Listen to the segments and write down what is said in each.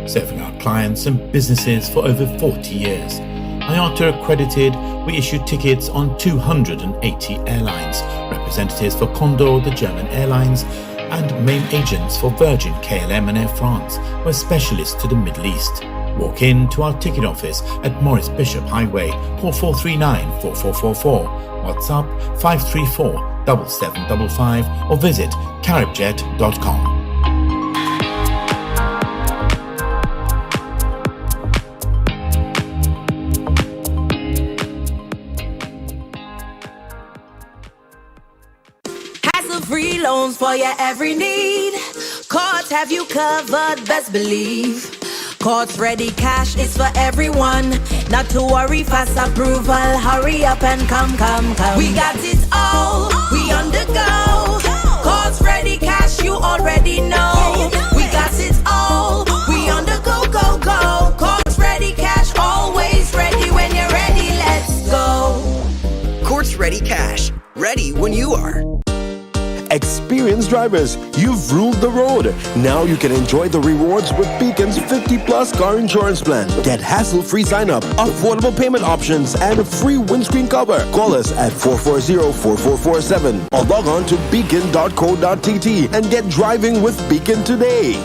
serving our clients and businesses for over 40 years. IATA accredited, we issue tickets on 280 airlines, representatives for Condor, the German airlines, and main agents for Virgin, KLM and Air France. We're specialists to the Middle East. Walk in to our ticket office at Morris Bishop Highway, call 439-4444, WhatsApp 534-7755 or visit caribjet.com. Hassle-free loans for your every need. Cards have you covered, best believe. Cards Ready Cash is for everyone. Not to worry, fast approval. Hurry up and come. We got it all, we on the go. Cards Ready Cash, you already know. We got it all, we on the go. Cards Ready Cash, always ready when you're ready, let's go. Cards Ready Cash, ready when you are. Experienced drivers, you've ruled the road. Now you can enjoy the rewards with Beacon's 50-plus car insurance plan. Get hassle-free sign-up, affordable payment options, and a free windscreen cover. Call us at 440-4447 or log on to beacon.co.tt and get driving with Beacon today.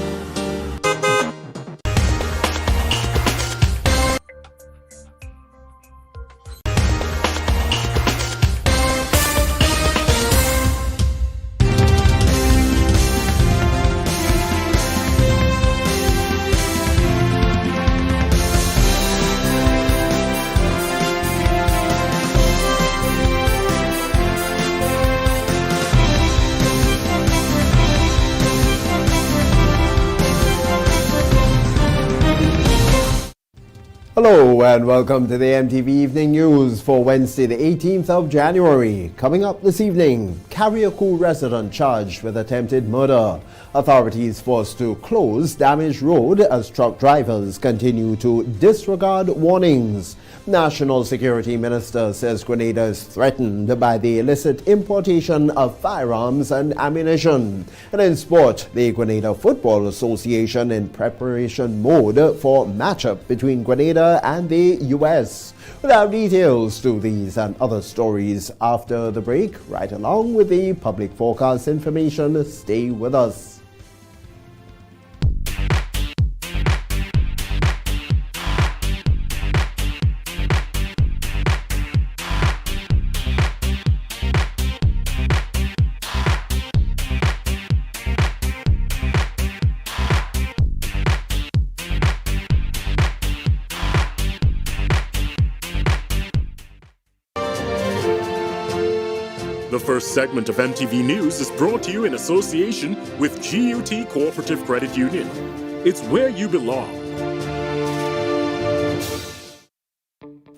Hello and welcome to the MTV Evening News for Wednesday the 18th of January. Coming up this evening, Carriacou resident charged with attempted murder. Authorities forced to close damaged road as truck drivers continue to disregard warnings. National Security Minister says Grenada is threatened by the illicit importation of firearms and ammunition. And in sport, the Grenada Football Association in preparation mode for matchup between Grenada and the US. We'll have details to these and other stories after the break, right along with the public forecast information. Stay with us. The first segment of MTV News is brought to you in association with GUT Cooperative Credit Union. It's where you belong.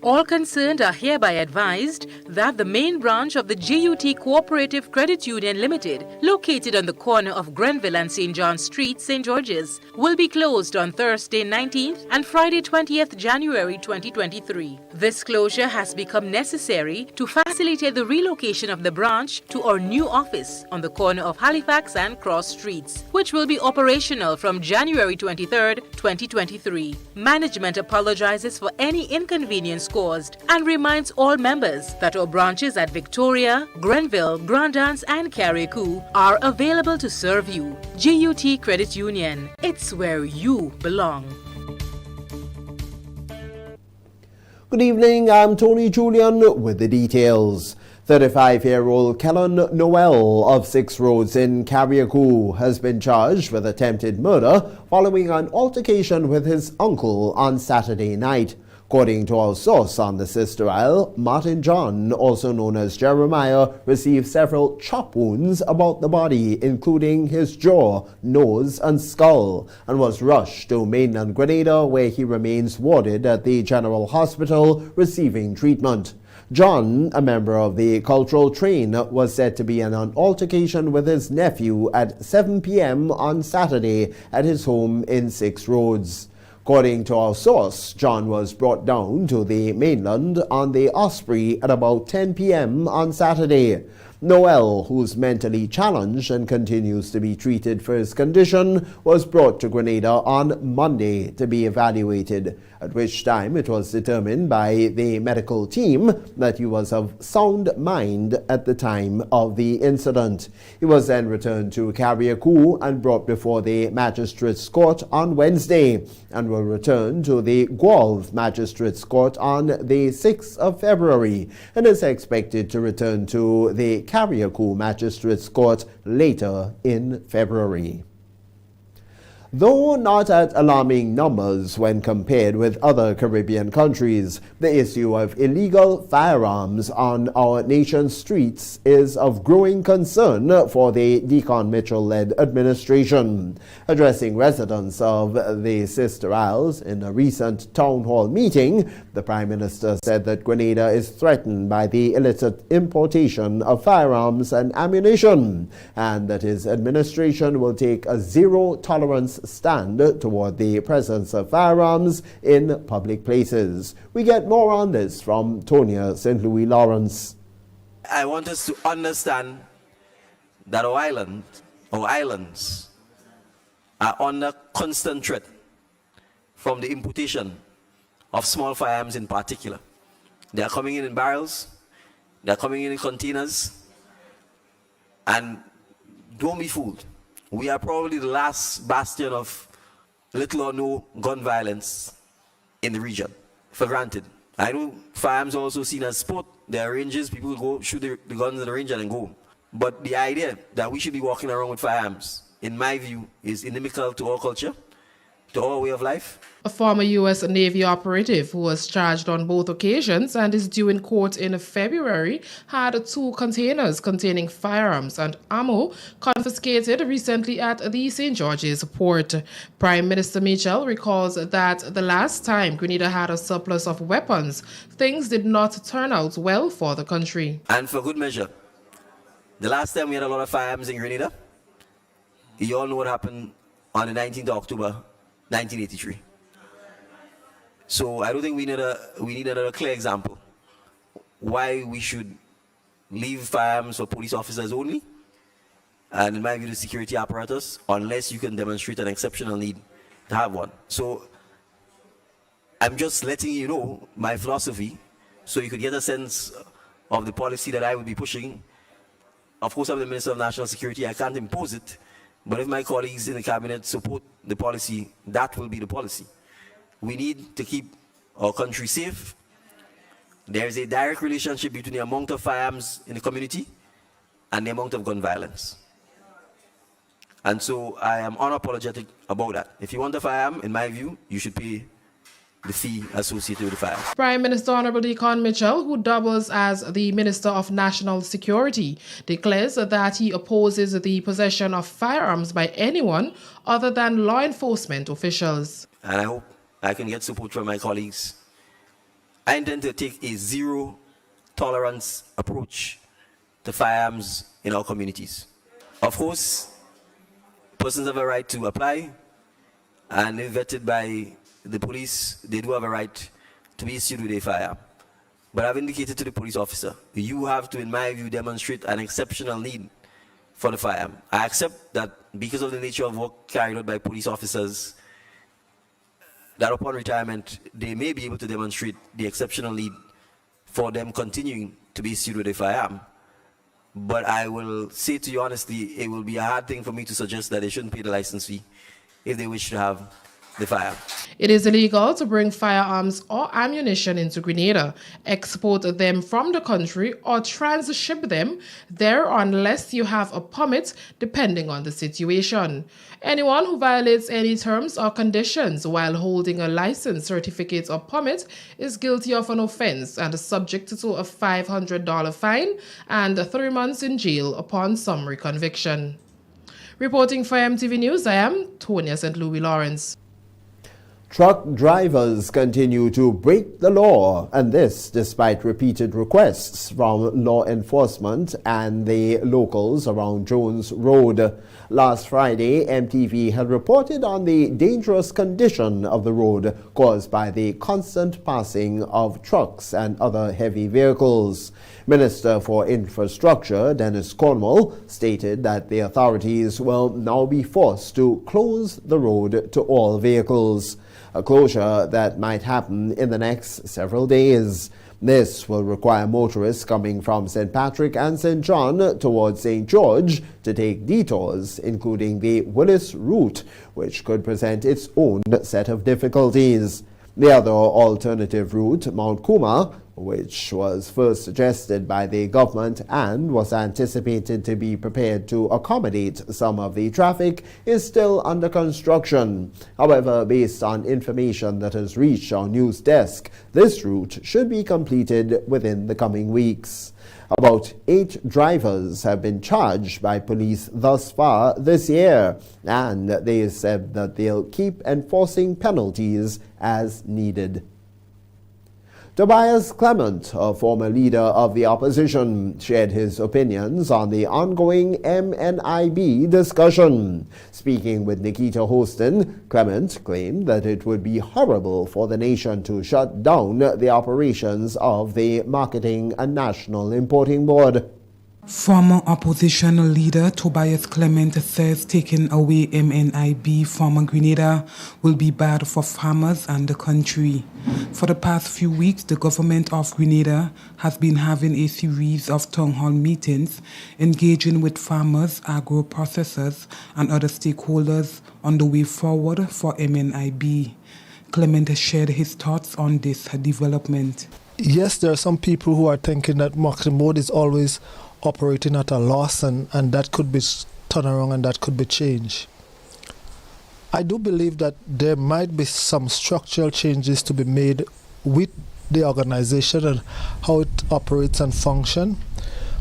All concerned are hereby advised that the main branch of the GUT Cooperative Credit Union Limited, located on the corner of Grenville and St. John Street, St. George's, will be closed on Thursday 19th and Friday 20th January 2023. This closure has become necessary to facilitate the relocation of the branch to our new office on the corner of Halifax and Cross Streets, which will be operational from January 23rd, 2023. Management apologizes for any inconvenience caused and reminds all members that our branches at Victoria, Grenville, Grandance and Carriacou are available to serve you. GUT Credit Union. It's where you belong. Good evening, I'm Tony Julian with the details. 35-year-old Kellen Noel of 6 Roads in Carriacou has been charged with attempted murder following an altercation with his uncle on Saturday night. According to our source on the Sister Isle, Martin John, also known as Jeremiah, received several chop wounds about the body, including his jaw, nose and skull, and was rushed to mainland Grenada, where he remains warded at the General Hospital receiving treatment. John, a member of the cultural train, was said to be in an altercation with his nephew at 7 p.m. on Saturday at his home in 6 Roads. According to our source, John was brought down to the mainland on the Osprey at about 10 p.m. on Saturday. Noel, who's mentally challenged and continues to be treated for his condition, was brought to Grenada on Monday to be evaluated, at which time it was determined by the medical team that he was of sound mind at the time of the incident. He was then returned to Carriacou and brought before the Magistrates Court on Wednesday and will return to the Guelph Magistrates Court on the 6th of February and is expected to return to the Carriacou Magistrates Court later in February. Though not at alarming numbers when compared with other Caribbean countries, the issue of illegal firearms on our nation's streets is of growing concern for the Deacon Mitchell-led administration. Addressing residents of the Sister Isles in a recent town hall meeting, the Prime Minister said that Grenada is threatened by the illicit importation of firearms and ammunition, and that his administration will take a zero-tolerance stand toward the presence of firearms in public places. We get more on this from Tonya St. Louis Lawrence. I want us to understand that our islands are under constant threat from the importation of small firearms in particular. They are coming in barrels, they are coming in containers, and don't be fooled. We are probably the last bastion of little or no gun violence in the region, for granted. I know firearms are also seen as sport. There are ranges, people go shoot the guns in the range and then go. But the idea that we should be walking around with firearms, in my view, is inimical to our culture, to our way of life. A former U.S. Navy operative who was charged on both occasions and is due in court in February had 2 containers containing firearms and ammo confiscated recently at the St. George's port. Prime Minister Mitchell recalls that the last time Grenada had a surplus of weapons, things did not turn out well for the country. And for good measure, the last time we had a lot of firearms in Grenada, you all know what happened on the 19th of October, 1983. So I don't think we need another clear example why we should leave firearms for police officers only, and in my view the security apparatus, unless you can demonstrate an exceptional need to have one. So I'm just letting you know my philosophy so you could get a sense of the policy that I will be pushing. Of course, I'm the Minister of National Security, I can't impose it, but if my colleagues in the cabinet support the policy, that will be the policy. We need to keep our country safe. There is a direct relationship between the amount of firearms in the community and the amount of gun violence. And so I am unapologetic about that. If you want a firearm, in my view, you should pay the fee associated with the firearm. Prime Minister Honorable Deacon Mitchell, who doubles as the Minister of National Security, declares that he opposes the possession of firearms by anyone other than law enforcement officials. And I hope I can get support from my colleagues. I intend to take a zero-tolerance approach to firearms in our communities. Of course, persons have a right to apply, and if vetted by the police, they do have a right to be issued with a firearm. But I've indicated to the police officer, you have to, in my view, demonstrate an exceptional need for the firearm. I accept that because of the nature of work carried out by police officers, that upon retirement, they may be able to demonstrate the exceptional need for them continuing to be issued with a firearm. But I will say to you honestly, it will be a hard thing for me to suggest that they shouldn't pay the license fee if they wish to have the firearm. It is illegal to bring firearms or ammunition into Grenada, export them from the country, or transship them there unless you have a permit, depending on the situation. Anyone who violates any terms or conditions while holding a license, certificate, or permit is guilty of an offense and is subject to a $500 fine and 3 months in jail upon summary conviction. Reporting for MTV News, I am Tonya St. Louis Lawrence. Truck drivers continue to break the law, and this despite repeated requests from law enforcement and the locals around Jones Road. Last Friday, MTV had reported on the dangerous condition of the road caused by the constant passing of trucks and other heavy vehicles. Minister for Infrastructure Dennis Cornwall stated that the authorities will now be forced to close the road to all vehicles, a closure that might happen in the next several days. This will require motorists coming from St. Patrick and St. John towards St. George to take detours, including the Willis route, which could present its own set of difficulties. The other alternative route, Mount Kuma, which was first suggested by the government and was anticipated to be prepared to accommodate some of the traffic, is still under construction. However, based on information that has reached our news desk, this route should be completed within the coming weeks. About 8 drivers have been charged by police thus far this year, and they said that they'll keep enforcing penalties as needed. Tobias Clement, a former leader of the opposition, shared his opinions on the ongoing MNIB discussion. Speaking with Nikita Hostin, Clement claimed that it would be horrible for the nation to shut down the operations of the Marketing and National Importing Board. Former opposition leader Tobias Clement says taking away MNIB from Grenada will be bad for farmers and the country. For the past few weeks, the government of Grenada has been having a series of town hall meetings engaging with farmers, agro-processors and other stakeholders on the way forward for MNIB. Clement shared his thoughts on this development. Yes, there are some people who are thinking that Marketing Board is always operating at a loss and that could be turned around and that could be changed. I do believe that there might be some structural changes to be made with the organization and how it operates and functions.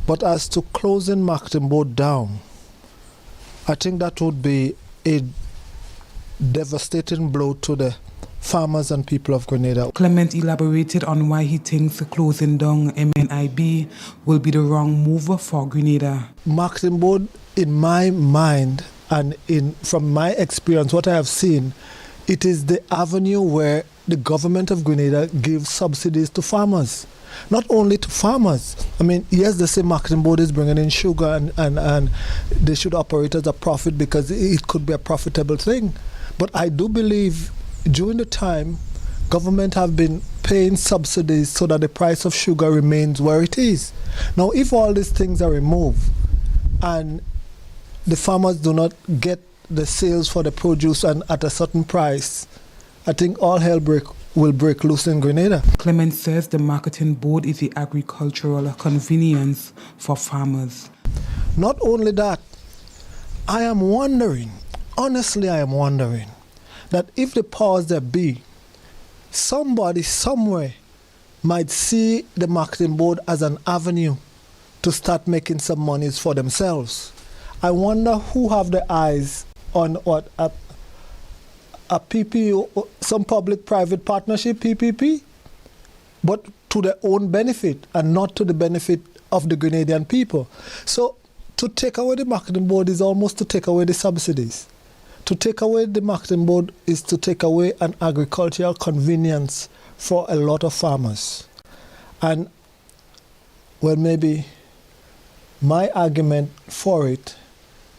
But as to closing Marketing Board down, I think that would be a devastating blow to the farmers and people of Grenada. Clement elaborated on why he thinks closing down MNIB will be the wrong move for Grenada. Marketing Board, in my mind and from my experience, what I have seen, it is the avenue where the government of Grenada gives subsidies to farmers. Not only to farmers. I mean, yes, they say Marketing Board is bringing in sugar and they should operate as a profit because it could be a profitable thing. But I do believe during the time, government have been paying subsidies so that the price of sugar remains where it is. Now, if all these things are removed and the farmers do not get the sales for the produce and at a certain price, I think all hell will break loose in Grenada. Clement says the Marketing Board is the agricultural convenience for farmers. Not only that, I am wondering, honestly I am wondering, that if the powers that be, somebody somewhere might see the Marketing Board as an avenue to start making some monies for themselves. I wonder who have the eyes on what a PPP, some public-private partnership, PPP, but to their own benefit and not to the benefit of the Grenadian people. So to take away the Marketing Board is almost to take away the subsidies. To take away the Marketing Board is to take away an agricultural convenience for a lot of farmers. And, well, maybe my argument for it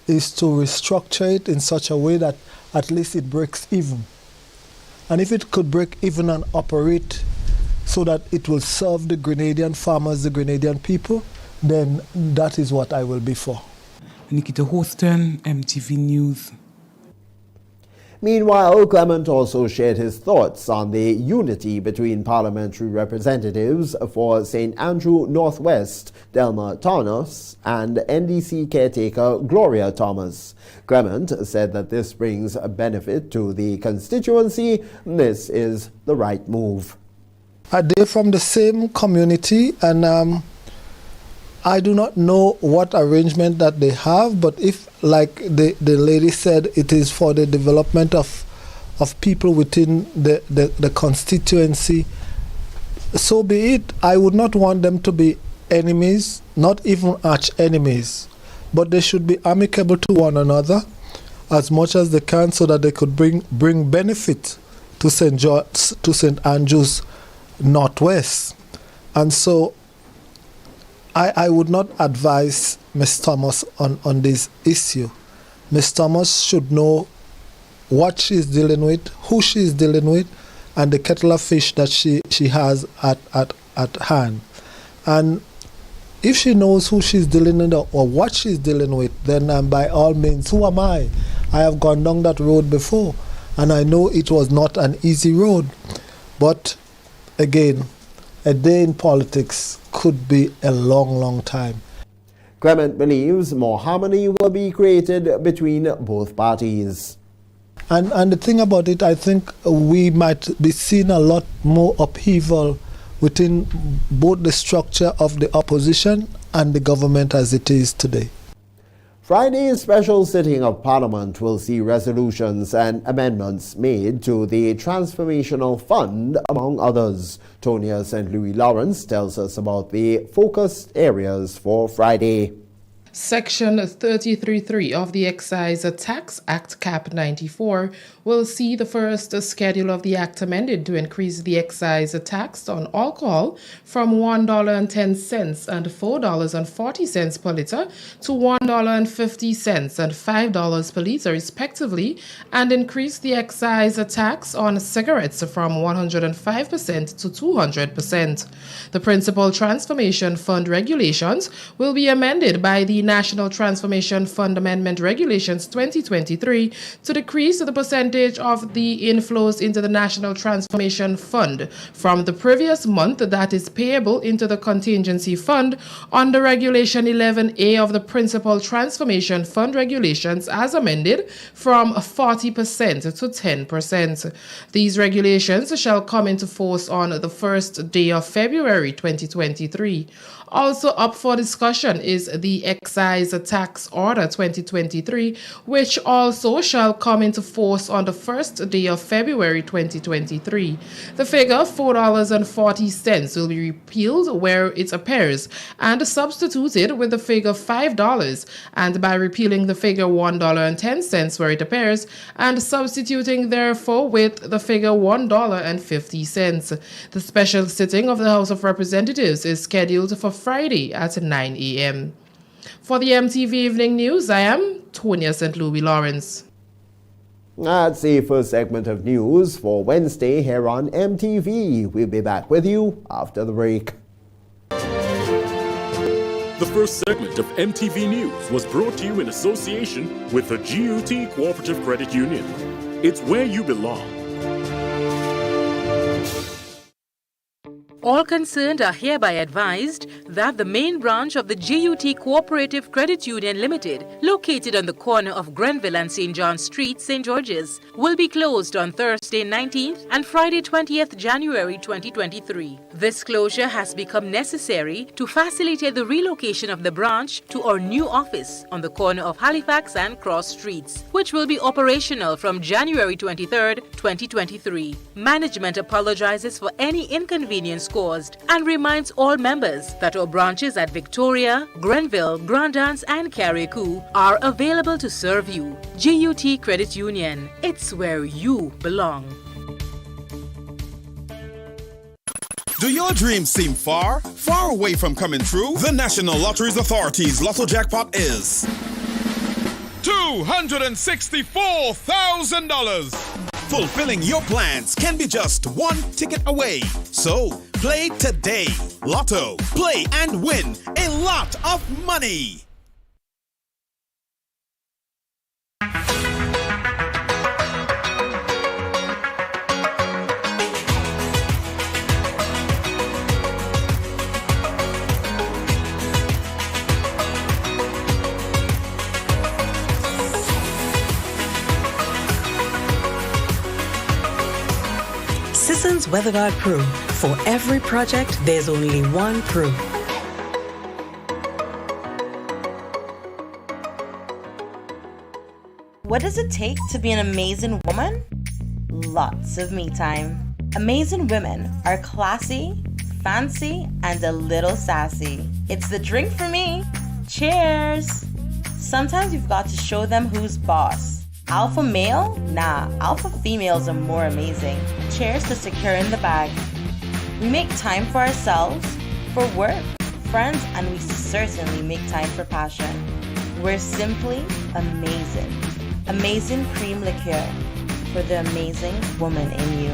is to restructure it in such a way that at least it breaks even. And if it could break even and operate so that it will serve the Grenadian farmers, the Grenadian people, then that is what I will be for. Nikita Hostin, MTV News. Meanwhile, Clement also shared his thoughts on the unity between parliamentary representatives for St. Andrew Northwest, Delma Thomas, and NDC caretaker Gloria Thomas. Clement said that this brings a benefit to the constituency. This is the right move. They're from the same community, and I do not know what arrangement that they have, but if, like the lady said, it is for the development of people within the constituency, so be it. I would not want them to be enemies, not even arch enemies, but they should be amicable to one another as much as they can so that they could bring benefit to St. Andrews Northwest. And so I would not advise Ms. Thomas on this issue. Ms. Thomas should know what she's dealing with, who she's dealing with, and the kettle of fish that she has at hand. And if she knows who she's dealing with or what she's dealing with, then by all means, who am I? I have gone down that road before, and I know it was not an easy road. But again, a day in politics could be a long, long time. Clement believes more harmony will be created between both parties. And the thing about it, I think we might be seeing a lot more upheaval within both the structure of the opposition and the government as it is today. Friday's special sitting of Parliament will see resolutions and amendments made to the Transformational Fund, among others. Tonia St. Louis Lawrence tells us about the focused areas for Friday. Section 33.3 of the Excise Tax Act Cap 94 will see the first schedule of the act amended to increase the excise tax on alcohol from $1.10 and $4.40 per liter to $1.50 and $5 per liter respectively, and increase the excise tax on cigarettes from 105% to 200%. The Principal Transformation Fund regulations will be amended by the National Transformation Fund Amendment Regulations 2023 to decrease the percentage of the inflows into the National Transformation Fund from the previous month that is payable into the contingency fund under Regulation 11A of the Principal Transformation Fund Regulations as amended from 40% to 10%. These regulations shall come into force on the first day of February 2023. Also up for discussion is the Excise Tax Order 2023, which also shall come into force on the first day of February 2023. The figure $4.40 will be repealed where it appears and substituted with the figure $5, and by repealing the figure $1.10 where it appears and substituting therefore with the figure $1.50. The special sitting of the House of Representatives is scheduled for Friday at 9 a.m. For the MTV Evening News, I am Tonia St. Louis Lawrence. That's the first segment of news for Wednesday here on MTV. We'll be back with you after the break. The first segment of MTV News was brought to you in association with the GUT Cooperative Credit Union. It's where you belong. All concerned are hereby advised that the main branch of the GUT Cooperative Credit Union Limited, located on the corner of Grenville and St. John Street, St. George's, will be closed on Thursday 19th and Friday 20th January 2023. This closure has become necessary to facilitate the relocation of the branch to our new office on the corner of Halifax and Cross Streets, which will be operational from January 23rd, 2023. Management apologizes for any inconvenience caused and reminds all members that our branches at Victoria, Grenville, Grandance and Carriacou are available to serve you. GUT Credit Union, it's where you belong. Do your dreams seem far away from coming true? The National Lotteries Authority's Lotto Jackpot is $264,000. Fulfilling your plans can be just one ticket away. So, play today. Lotto. Play and win a lot of money. Sisson's WeatherGuard Pro. For every project, there's only one Pro. What does it take to be an amazing woman? Lots of me time. Amazing women are classy, fancy, and a little sassy. It's the drink for me. Cheers! Sometimes you've got to show them who's boss. Alpha male? Nah, alpha females are more amazing. Cheers to securing the bag. We make time for ourselves, for work, friends, and we certainly make time for passion. We're simply amazing. Amazing cream liqueur for the amazing woman in you.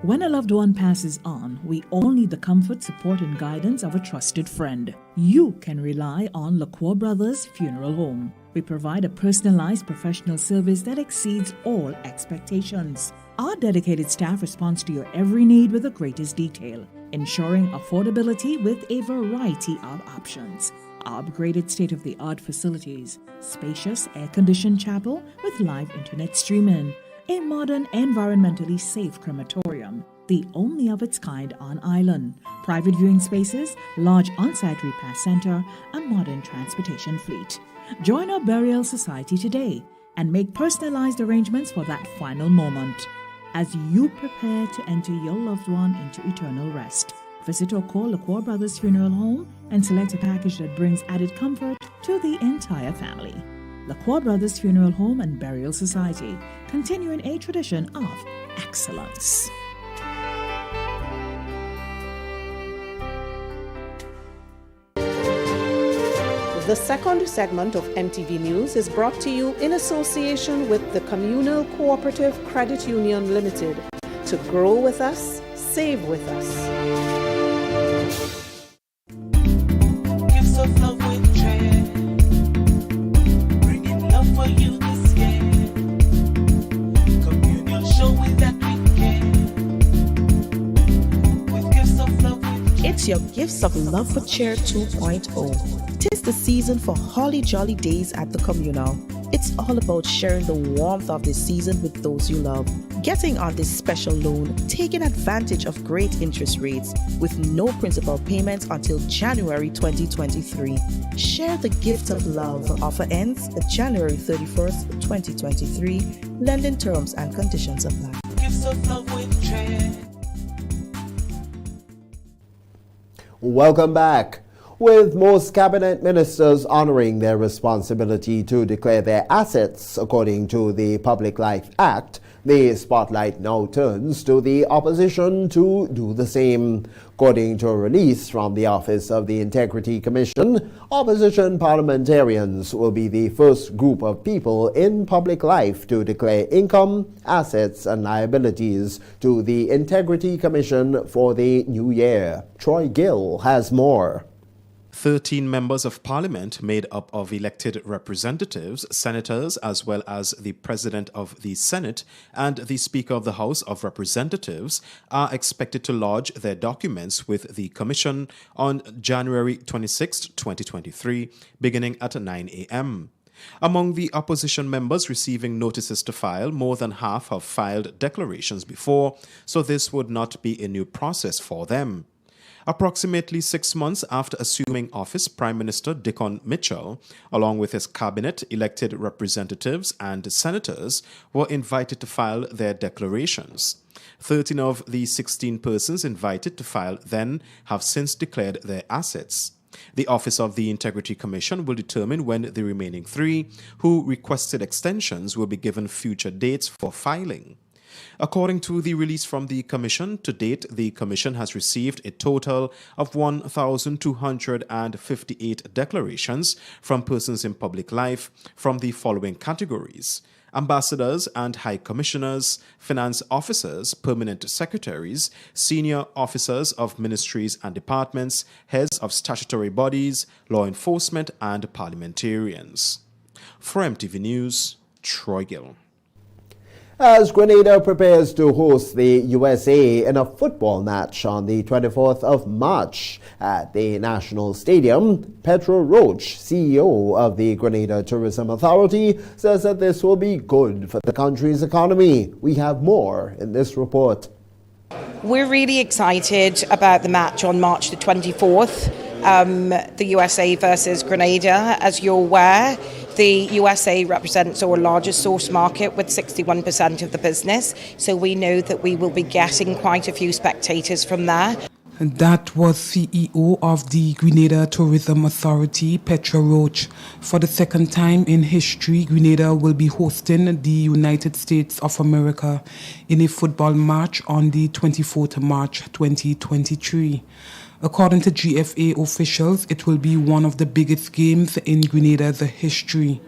When a loved one passes on, we all need the comfort, support, and guidance of a trusted friend. You can rely on LaCour Brothers Funeral Home. We provide a personalized professional service that exceeds all expectations. Our dedicated staff responds to your every need with the greatest detail, ensuring affordability with a variety of options. Our upgraded state-of-the-art facilities, spacious air-conditioned chapel with live internet streaming, a modern, environmentally safe crematorium, the only of its kind on island, private viewing spaces, large on-site repast center, a modern transportation fleet. Join our burial society today and make personalized arrangements for that final moment. As you prepare to enter your loved one into eternal rest, visit or call LaCour Brothers Funeral Home and select a package that brings added comfort to the entire family. LaCour Brothers Funeral Home and Burial Society, continuing a tradition of excellence. The second segment of MTV News is brought to you in association with the Communal Cooperative Credit Union Limited. To grow with us, save with us. Gifts of love with dread, bringing love for you this year. Communion showing that we care. With gifts of love with dread. It's your Gifts of Love for Cheer 2.0. It is the season for holly jolly days at the Communal. It's all about sharing the warmth of this season with those you love, getting on this special loan, taking advantage of great interest rates with no principal payments until January 2023. Share the gift of love. Offer ends January 31st, 2023. Lending terms and conditions apply. Gifts of love with dread. Welcome back. With most cabinet ministers honoring their responsibility to declare their assets according to the Public Life Act, the spotlight now turns to the opposition to do the same. According to a release from the Office of the Integrity Commission, opposition parliamentarians will be the first group of people in public life to declare income, assets, and liabilities to the Integrity Commission for the new year. Troy Gill has more. 13 members of parliament made up of elected representatives, senators, as well as the president of the Senate and the Speaker of the House of Representatives are expected to lodge their documents with the Commission on January 26, 2023, beginning at 9 a.m. Among the opposition members receiving notices to file, more than half have filed declarations before, so this would not be a new process for them. Approximately 6 months after assuming office, Prime Minister Dickon Mitchell, along with his cabinet, elected representatives and senators, were invited to file their declarations. 13 of the 16 persons invited to file then have since declared their assets. The Office of the Integrity Commission will determine when the remaining 3, who requested extensions, will be given future dates for filing. According to the release from the Commission, to date, the Commission has received a total of 1,258 declarations from persons in public life from the following categories: ambassadors and high commissioners, finance officers, permanent secretaries, senior officers of ministries and departments, heads of statutory bodies, law enforcement, and parliamentarians. For MTV News, Troy Gill. As Grenada prepares to host the USA in a football match on the 24th of March at the National Stadium, Pedro Roach, CEO of the Grenada Tourism Authority, says that this will be good for the country's economy. We have more in this report. We're really excited about the match on March the 24th, the USA versus Grenada. As you're aware, the USA represents our largest source market with 61% of the business, so we know that we will be getting quite a few spectators from there. That was CEO of the Grenada Tourism Authority, Petra Roach. For the second time in history, Grenada will be hosting the United States of America in a football match on the 24th of March 2023. According to GFA officials, it will be one of the biggest games in Grenada's history.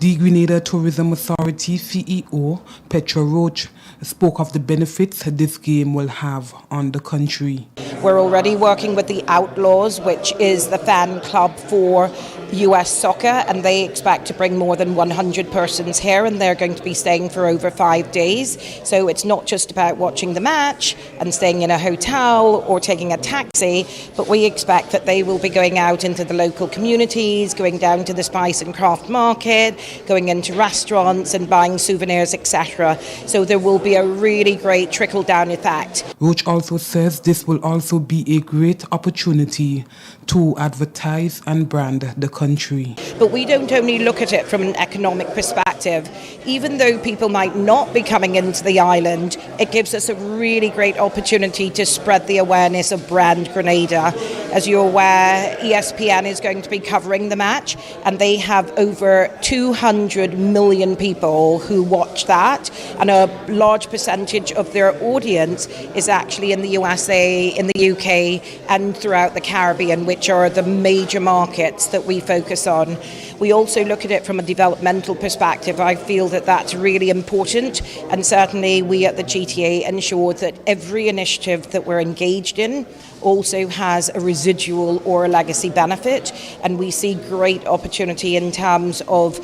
The Grenada Tourism Authority CEO, Petra Roach, spoke of the benefits this game will have on the country. We're already working with the Outlaws, which is the fan club for US soccer, and they expect to bring more than 100 persons here, and they're going to be staying for over 5 days. So it's not just about watching the match and staying in a hotel or taking a taxi, but we expect that they will be going out into the local communities, going down to the Spice and Craft Market, going into restaurants and buying souvenirs, etc. So there will be a really great trickle-down effect. Roach also says this will also be a great opportunity to advertise and brand the country. But we don't only look at it from an economic perspective. Even though people might not be coming into the island, it gives us a really great opportunity to spread the awareness of brand Grenada. As you're aware, ESPN is going to be covering the match, and they have over 200 million people who watch that, and a large percentage of their audience is actually in the USA, in the UK, and throughout the Caribbean, which are the major markets that we focus on. We also look at it from a developmental perspective. I feel that that's really important, and certainly we at the GTA ensure that every initiative that we're engaged in also has a residual or a legacy benefit, and we see great opportunity in terms of,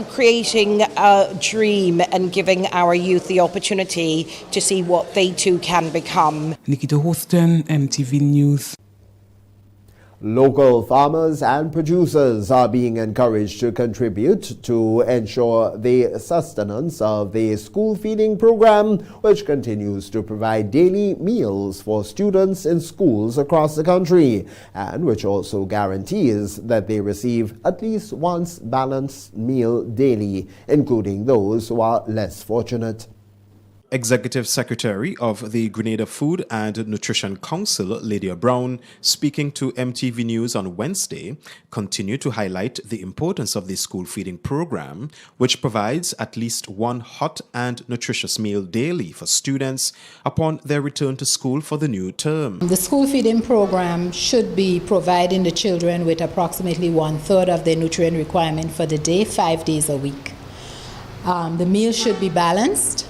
creating a dream and giving our youth the opportunity to see what they too can become. Nikita Hostin, MTV News. Local farmers and producers are being encouraged to contribute to ensure the sustenance of the school feeding program, which continues to provide daily meals for students in schools across the country, and which also guarantees that they receive at least one balanced meal daily, including those who are less fortunate. Executive Secretary of the Grenada Food and Nutrition Council, Lydia Brown, speaking to MTV News on Wednesday, continued to highlight the importance of the school feeding program, which provides at least one hot and nutritious meal daily for students upon their return to school for the new term. The school feeding program should be providing the children with approximately 1/3 of their nutrient requirement for the day, 5 days a week. The meal should be balanced.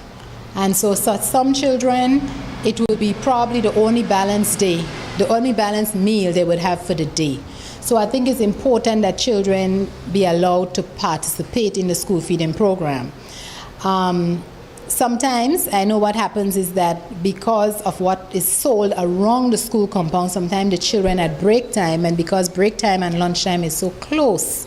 And so some children, it will be probably the only balanced day, the only balanced meal they would have for the day. So I think it's important that children be allowed to participate in the school feeding program. Sometimes, I know what happens is that because of what is sold around the school compound, sometimes the children at break time, and because break time and lunchtime is so close,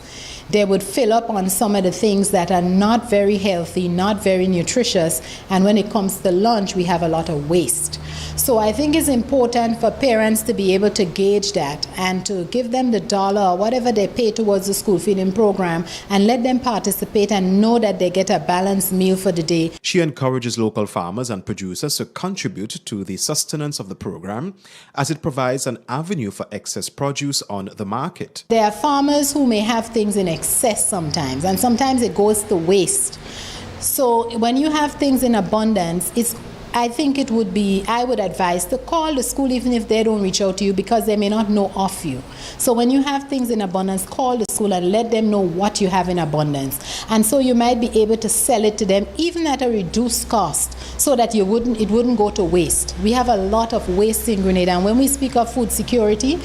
they would fill up on some of the things that are not very healthy, not very nutritious, and when it comes to lunch, we have a lot of waste. So I think it's important for parents to be able to gauge that and to give them the dollar or whatever they pay towards the school feeding program and let them participate and know that they get a balanced meal for the day. She encourages local farmers and producers to contribute to the sustenance of the program as it provides an avenue for excess produce on the market. There are farmers who may have things in excess sometimes, and sometimes it goes to waste. So when you have things in abundance, I think I would advise to call the school even if they don't reach out to you, because they may not know of you. So when you have things in abundance, call the school and let them know what you have in abundance. And so you might be able to sell it to them even at a reduced cost so that it wouldn't go to waste. We have a lot of waste in Grenada, and when we speak of food security,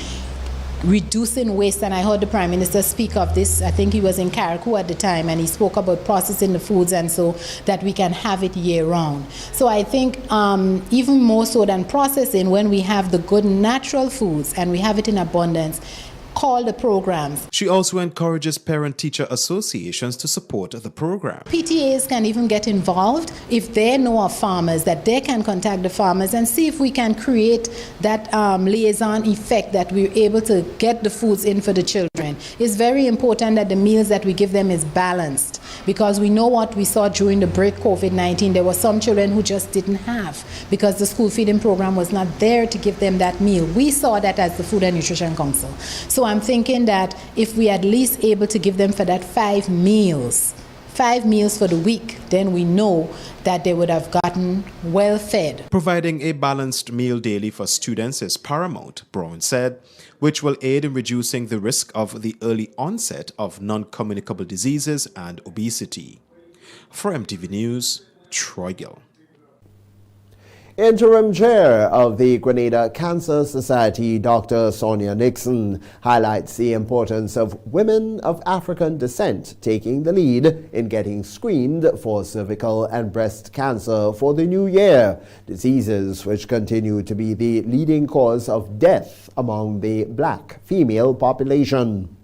reducing waste, and I heard the Prime Minister speak of this. I think he was in Carriacou at the time, and he spoke about processing the foods and so that we can have it year round. So I think even more so than processing, when we have the good natural foods and we have it in abundance, call the programs. She also encourages parent-teacher associations to support the program. PTAs can even get involved if they know of farmers, that they can contact the farmers and see if we can create that liaison effect that we're able to get the foods in for the children. nutrition. It's very important that the meals that we give them is balanced, because we know what we saw during the break COVID-19. There were some children who just didn't have, because the school feeding program was not there to give them that meal. We saw that as the Food and Nutrition Council. So I'm thinking that if we at least able to give them for that 5 meals for the week, then we know that they would have gotten well fed. Providing a balanced meal daily for students is paramount, Brown said, which will aid in reducing the risk of the early onset of non-communicable diseases and obesity. For MTV News, Troy Gill. Interim Chair of the Grenada Cancer Society, Dr. Sonia Nixon, highlights the importance of women of African descent taking the lead in getting screened for cervical and breast cancer for the new year, diseases which continue to be the leading cause of death among the black female population.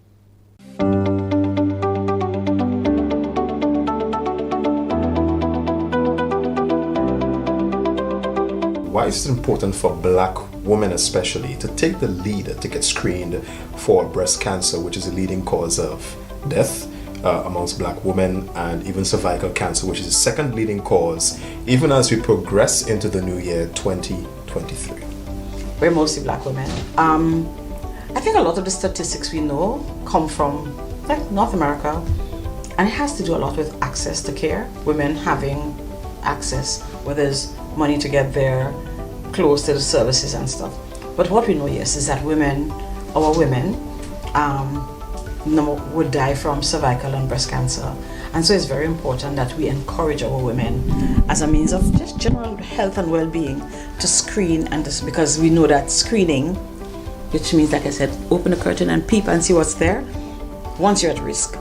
Why is it important for black women especially to take the lead to get screened for breast cancer, which is a leading cause of death amongst black women, and even cervical cancer, which is the second leading cause, even as we progress into the new year 2023? We're mostly black women. I think a lot of the statistics we know come from North America, and it has to do a lot with access to care, women having access, whether there's money to get there, close to the services and stuff. But what we know, yes, is that our women would die from cervical and breast cancer. And so it's very important that we encourage our women as a means of just general health and well-being to screen, and this, because we know that screening, which means, like I said, open the curtain and peep and see what's there once you're at risk.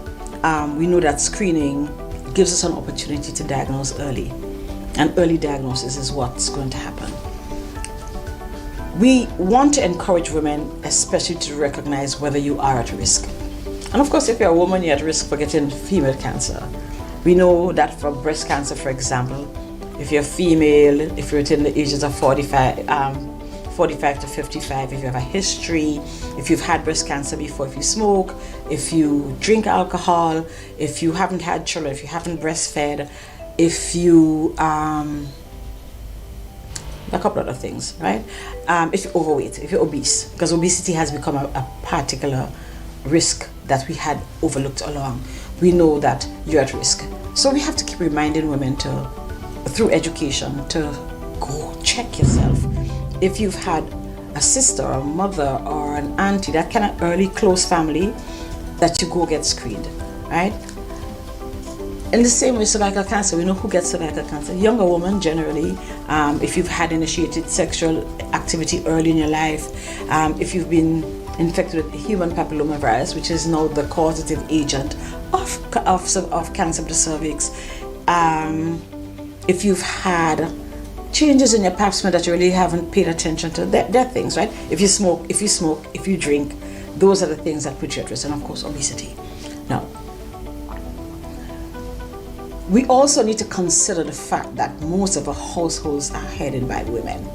We know that screening gives us an opportunity to diagnose early. And early diagnosis is what's going to happen. We want to encourage women, especially to recognize whether you are at risk. And of course, if you're a woman, you're at risk for getting female cancer. We know that for breast cancer, for example, if you're female, if you're within the ages of 45 to 55, if you have a history, if you've had breast cancer before, if you smoke, if you drink alcohol, if you haven't had children, if you haven't breastfed, if you, a couple other things, right? If you're overweight, if you're obese, because obesity has become a particular risk that we had overlooked along. We know that you're at risk. So we have to keep reminding women to, through education, to go check yourself. If you've had a sister or a mother or an auntie, that kind of early close family, that you go get screened, right? In the same way, cervical cancer, we know who gets cervical cancer. Younger women, generally, if you've had initiated sexual activity early in your life, if you've been infected with human papillomavirus, which is now the causative agent of cancer of the cervix, if you've had changes in your pap smear that you really haven't paid attention to, there are things, right? If you smoke, if you drink, those are the things that put you at risk, and of course, obesity. Now, we also need to consider the fact that most of our households are headed by women.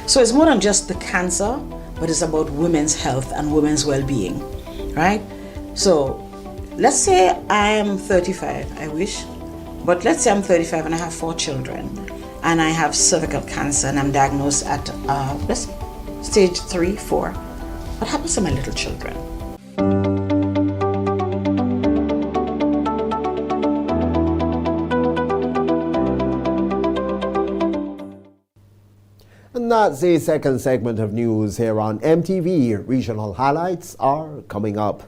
So it's more than just the cancer, but it's about women's health and women's well-being, right? So let's say I am 35, I wish, but let's say I'm 35 and I have 4 children, and I have cervical cancer and I'm diagnosed at stage 3, 4. What happens to my little children? And that's the second segment of news here on MTV. Regional highlights are coming up.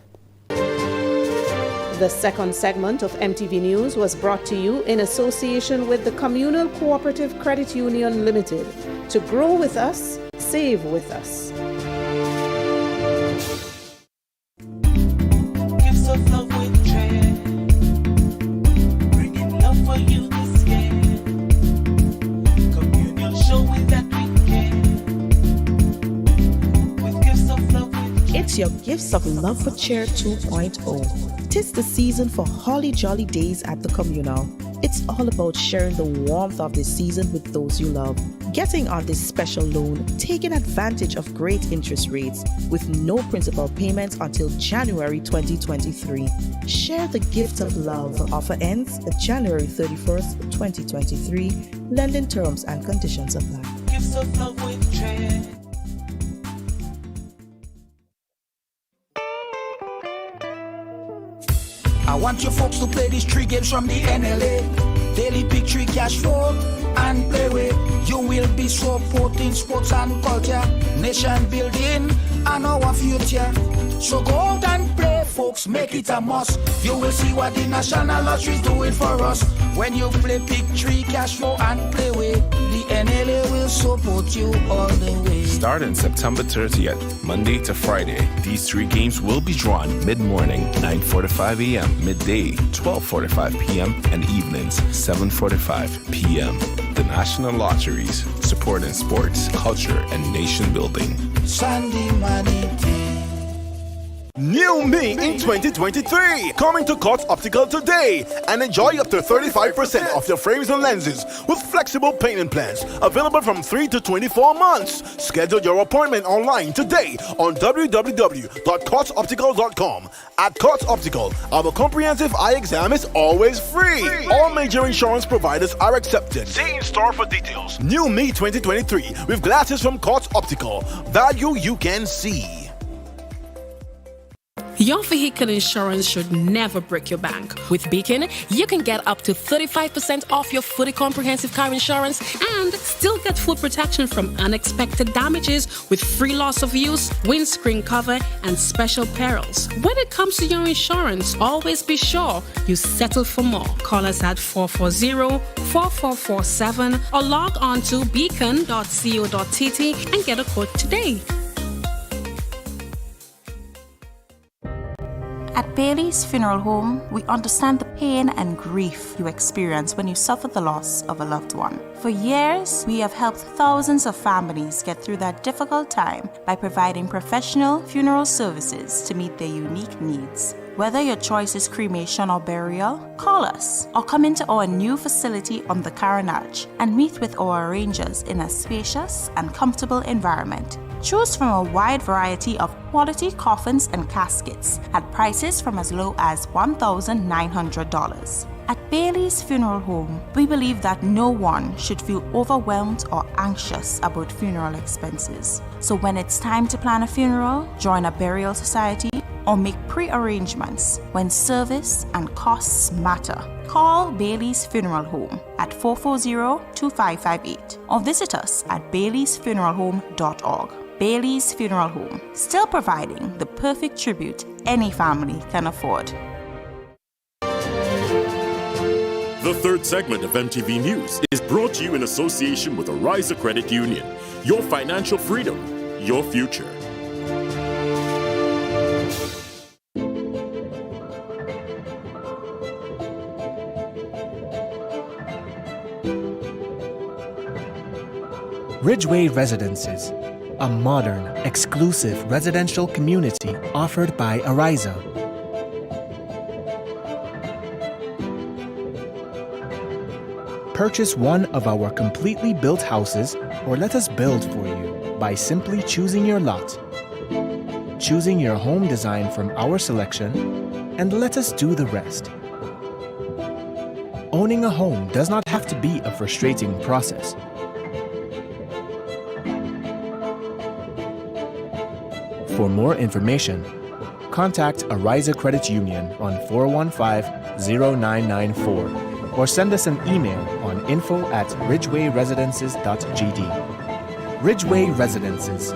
The second segment of MTV News was brought to you in association with the Communal Cooperative Credit Union Limited. To grow with us, save with us. Gifts of love with dread, bringing love for you this year. Communion showing that we care. With gifts of love with dread. It's your Gifts of Love for Cheer 2.0. 'Tis the season for holly jolly days at the Communal. It's all about sharing the warmth of the season with those you love, Getting on this special loan, taking advantage of great interest rates with no principal payments until January 2023. Share the gift of love. Offer ends January 31st, 2023. Lending terms and conditions apply. Gifts of love with dread. I want you folks to play these 3 games from the NLA. Daily Pick 3 cash flow and play with. You will be supporting sports and culture, nation building and our future. So go out and play, folks, make it a must. You will see what the National Lottery is doing for us. When you play Pick 3 cash flow and play with, the NLA will support you all the way. Starting September 30th, Monday to Friday, these 3 games will be drawn mid-morning, 9:45 a.m., midday, 12:45 p.m., and evenings, 7:45 p.m. The National Lotteries, supporting sports, culture, and nation building. Sunday money day. New Me in 2023. Coming to Courts Optical today and enjoy up to 35% off your frames and lenses with flexible payment plans available from 3 to 24 months. Schedule your appointment online today on www.courtsoptical.com. At Courts Optical, our comprehensive eye exam is always free. All major insurance providers are accepted. See in store for details. New Me 2023 with glasses from Courts Optical. Value you can see. Your vehicle insurance should never break your bank. With Beacon, you can get up to 35% off your fully comprehensive car insurance and still get full protection from unexpected damages with free loss of use, windscreen cover, and special perils. When it comes to your insurance, always be sure you settle for more. Call us at 440-4447 or log on to beacon.co.tt and get a quote today. At Bailey's Funeral Home, we understand the pain and grief you experience when you suffer the loss of a loved one. For years, we have helped thousands of families get through that difficult time by providing professional funeral services to meet their unique needs. Whether your choice is cremation or burial, call us or come into our new facility on the Carenage and meet with our arrangers in a spacious and comfortable environment. Choose from a wide variety of quality coffins and caskets at prices from as low as $1,900. At Bailey's Funeral Home, we believe that no one should feel overwhelmed or anxious about funeral expenses. So when it's time to plan a funeral, join a burial society, or make pre-arrangements when service and costs matter, call Bailey's Funeral Home at 440-2558 or visit us at baileysfuneralhome.org. Bailey's Funeral Home, still providing the perfect tribute any family can afford. The third segment of MTV News is brought to you in association with Ariza Credit Union. Your financial freedom, your future. Ridgeway Residences, a modern, exclusive residential community offered by Ariza. Purchase one of our completely built houses or let us build for you by simply choosing your lot, choosing your home design from our selection, and let us do the rest. Owning a home does not have to be a frustrating process. For more information, contact Ariza Credit Union on 415-0994 or send us an email on info@ridgewayresidences.gd. Ridgeway Residences,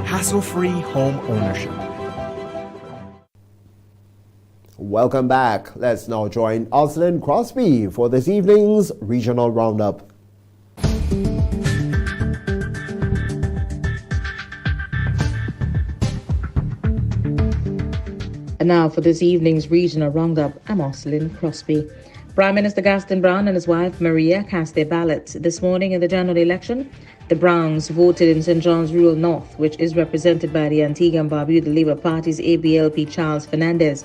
hassle-free home ownership. Welcome back. Let's now join Oslin Crosby for this evening's Regional Roundup. And now for this evening's Regional Roundup, I'm Oslin Crosby. Prime Minister Gaston Brown and his wife Maria cast their ballots this morning in the general election. The Browns voted in St. John's Rural North, which is represented by the Antigua and Barbuda Labour Party's ABLP Charles Fernandez.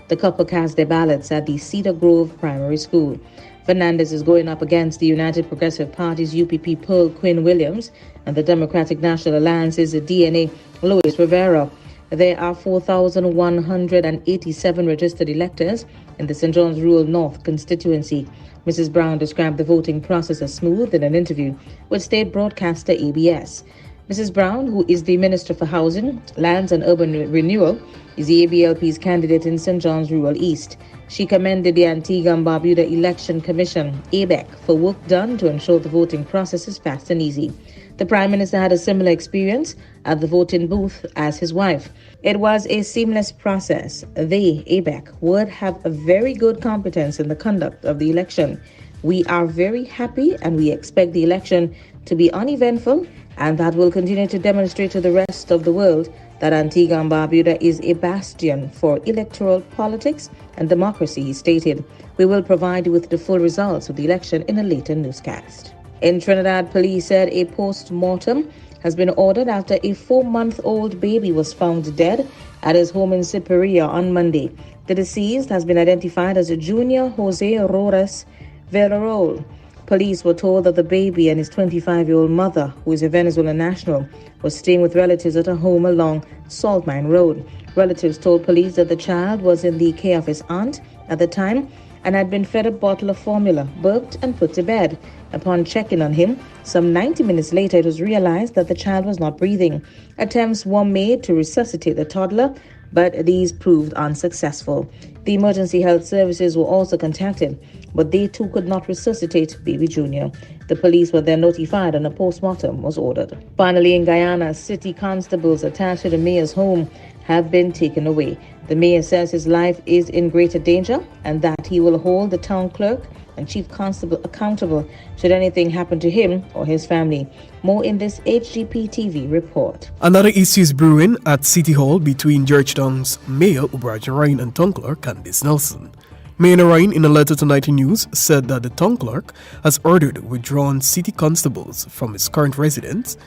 The couple cast their ballots at the Cedar Grove Primary School. Fernandez is going up against the United Progressive Party's UPP Pearl Quinn Williams and the Democratic National Alliance's DNA Luis Rivera. There are 4,187 registered electors in the St. John's Rural North constituency. Mrs. Brown described the voting process as smooth in an interview with state broadcaster ABS. Mrs. Brown, who is the Minister for Housing, Lands and Urban Renewal, is the ABLP's candidate in St. John's Rural East. She commended the Antigua and Barbuda Election Commission, ABEC, for work done to ensure the voting process is fast and easy. The Prime Minister had a similar experience at the voting booth as his wife. It was a seamless process. They, ABEC, would have a very good competence in the conduct of the election. We are very happy and we expect the election to be uneventful, and that will continue to demonstrate to the rest of the world that Antigua and Barbuda is a bastion for electoral politics and democracy, he stated. We will provide you with the full results of the election in a later newscast. In Trinidad, police said a post-mortem has been ordered after a 4-month-old baby was found dead at his home in Siperia on Monday. The deceased has been identified as Junior Jose Roras Villarol. Police were told that the baby and his 25-year-old mother, who is a Venezuelan national, was staying with relatives at a home along Salt Mine Road. Relatives told police that the child was in the care of his aunt at the time and had been fed a bottle of formula, burped and put to bed. Upon checking on him, some 90 minutes later, it was realized that the child was not breathing. Attempts were made to resuscitate the toddler, but these proved unsuccessful. The emergency health services were also contacted, but they too could not resuscitate baby Junior. The police were then notified and a postmortem was ordered. Finally, in Guyana, city constables attached to the mayor's home have been taken away. The mayor says his life is in greater danger and that he will hold the town clerk and chief constable accountable should anything happen to him or his family. More in this HGP TV report. Another issue is brewing at City Hall between Georgetown's Mayor Ubrajan Ryan and town clerk Candice Nelson. Mayor Ryan, in a letter to 90 News, said that the town clerk has ordered withdrawn city constables from his current residence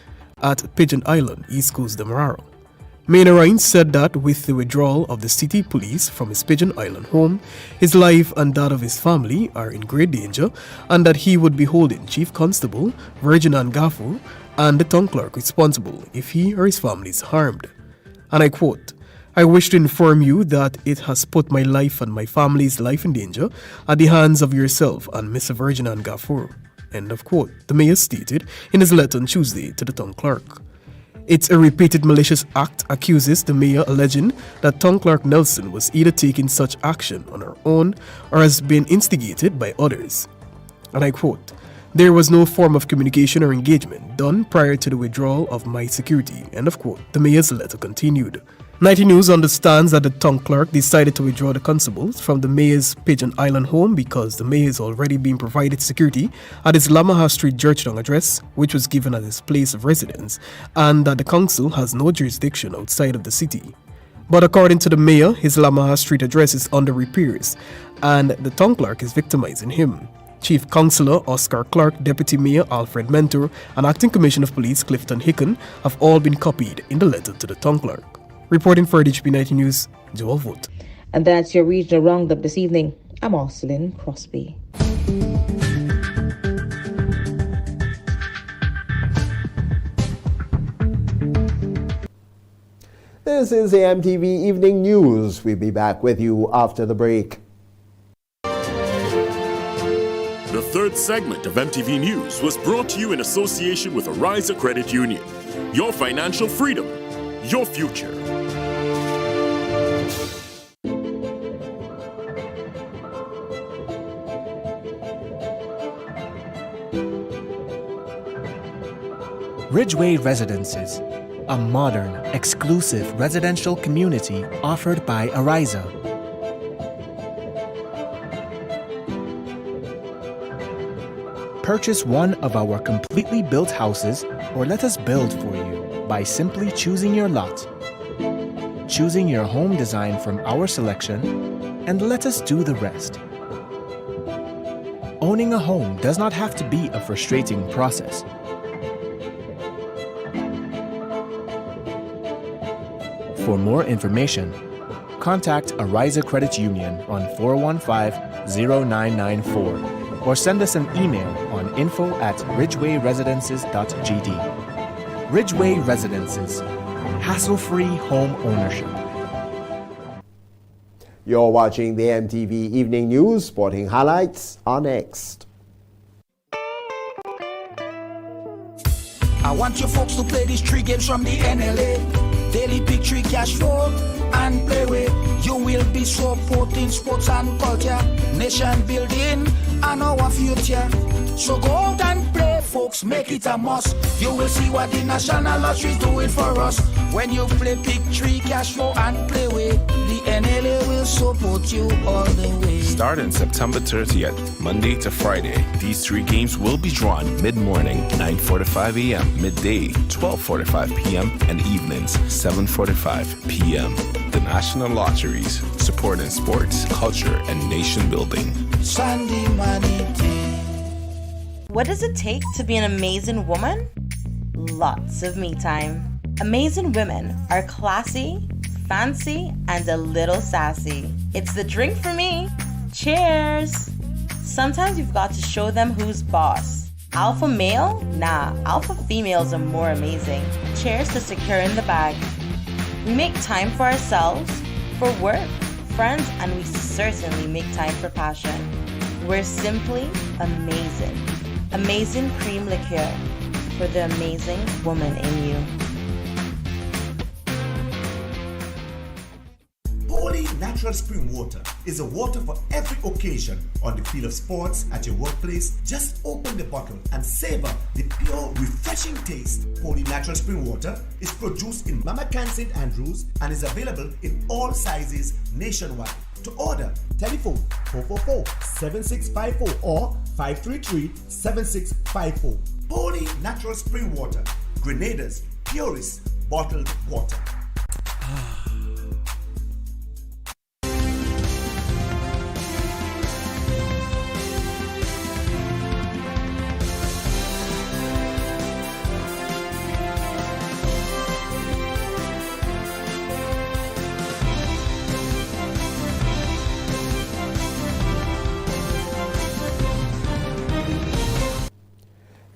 at Pigeon Island, East Coast Demerara. Mayor Ryan said that with the withdrawal of the city police from his Pigeon Island home, his life and that of his family are in great danger, and that he would be holding Chief Constable Virginan Gaffur and the town clerk responsible if he or his family is harmed. And I quote, "I wish to inform you that it has put my life and my family's life in danger at the hands of yourself and Mr. Virginan Gaffur." End of quote, the mayor stated in his letter on Tuesday to the town clerk. It's a repeated malicious act, accuses the mayor, alleging that town clerk Nelson was either taking such action on her own or has been instigated by others. And I quote, "There was no form of communication or engagement done prior to the withdrawal of my security." End of quote, the mayor's letter continued. 90 News understands that the town clerk decided to withdraw the constables from the mayor's Pigeon Island home because the mayor is already being provided security at his Lamaha Street Georgetown address, which was given as his place of residence, and that the council has no jurisdiction outside of the city. But according to the mayor, his Lamaha Street address is under repairs, and the town clerk is victimizing him. Chief Councillor Oscar Clark, Deputy Mayor Alfred Mentor, and Acting Commissioner of Police Clifton Hicken have all been copied in the letter to the town clerk. Reporting for HGP 90 News, Joel Vogt. And that's your regional roundup this evening. I'm Arcelyn Crosby. This is the MTV Evening News. We'll be back with you after the break. The third segment of MTV News was brought to you in association with Arise Credit Union. Your financial freedom, your future. Ridgeway Residences, a modern, exclusive residential community offered by Ariza. Purchase one of our completely built houses or let us build for you by simply choosing your lot, choosing your home design from our selection, and let us do the rest. Owning a home does not have to be a frustrating process. For more information, contact Ariza Credit Union on 415-0994 or send us an email on info@ridgewayresidences.gd. Ridgeway Residences, hassle-free home ownership. You're watching the MTV Evening News. Sporting highlights are next. I want you folks to play these 3 games from the NLA. Daily pick 3 cash flow and play with. You will be supporting sports and culture, nation building and our future. So go out and play, folks, make it a must. You will see what the National Lottery is doing for us. When you play pick 3 cash flow and play with, the NLA will support you all the way. Starting September 30th, Monday to Friday, these 3 games will be drawn mid-morning, 9:45 a.m., midday, 12:45 p.m., and evenings, 7:45 p.m. The National Lotteries, supporting sports, culture, and nation building. Sunday money day. What does it take to be an amazing woman? Lots of me time. Amazing women are classy, fancy, and a little sassy. It's the drink for me. Cheers! Sometimes you've got to show them who's boss. Alpha male? Nah, alpha females are more amazing. Cheers to securing the bag. We make time for ourselves, for work, friends, and we certainly make time for passion. We're simply amazing. Amazing cream liqueur for the amazing woman in you. Holy Natural Spring Water is a water for every occasion. On the field of sports, at your workplace, just open the bottle and savor the pure, refreshing taste. Holy Natural Spring Water is produced in Mama Can St. Andrews and is available in all sizes nationwide. To order, telephone 444-7654 or 533-7654. Holy Natural Spring Water, Grenada's purest bottled water.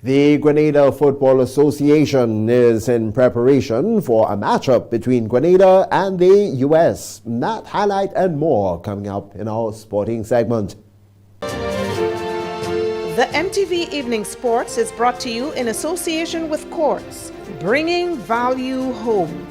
The Grenada Football Association is in preparation for a matchup between Grenada and the U.S. That highlight and more coming up in our sporting segment. The MTV Evening Sports is brought to you in association with Courts, bringing value home.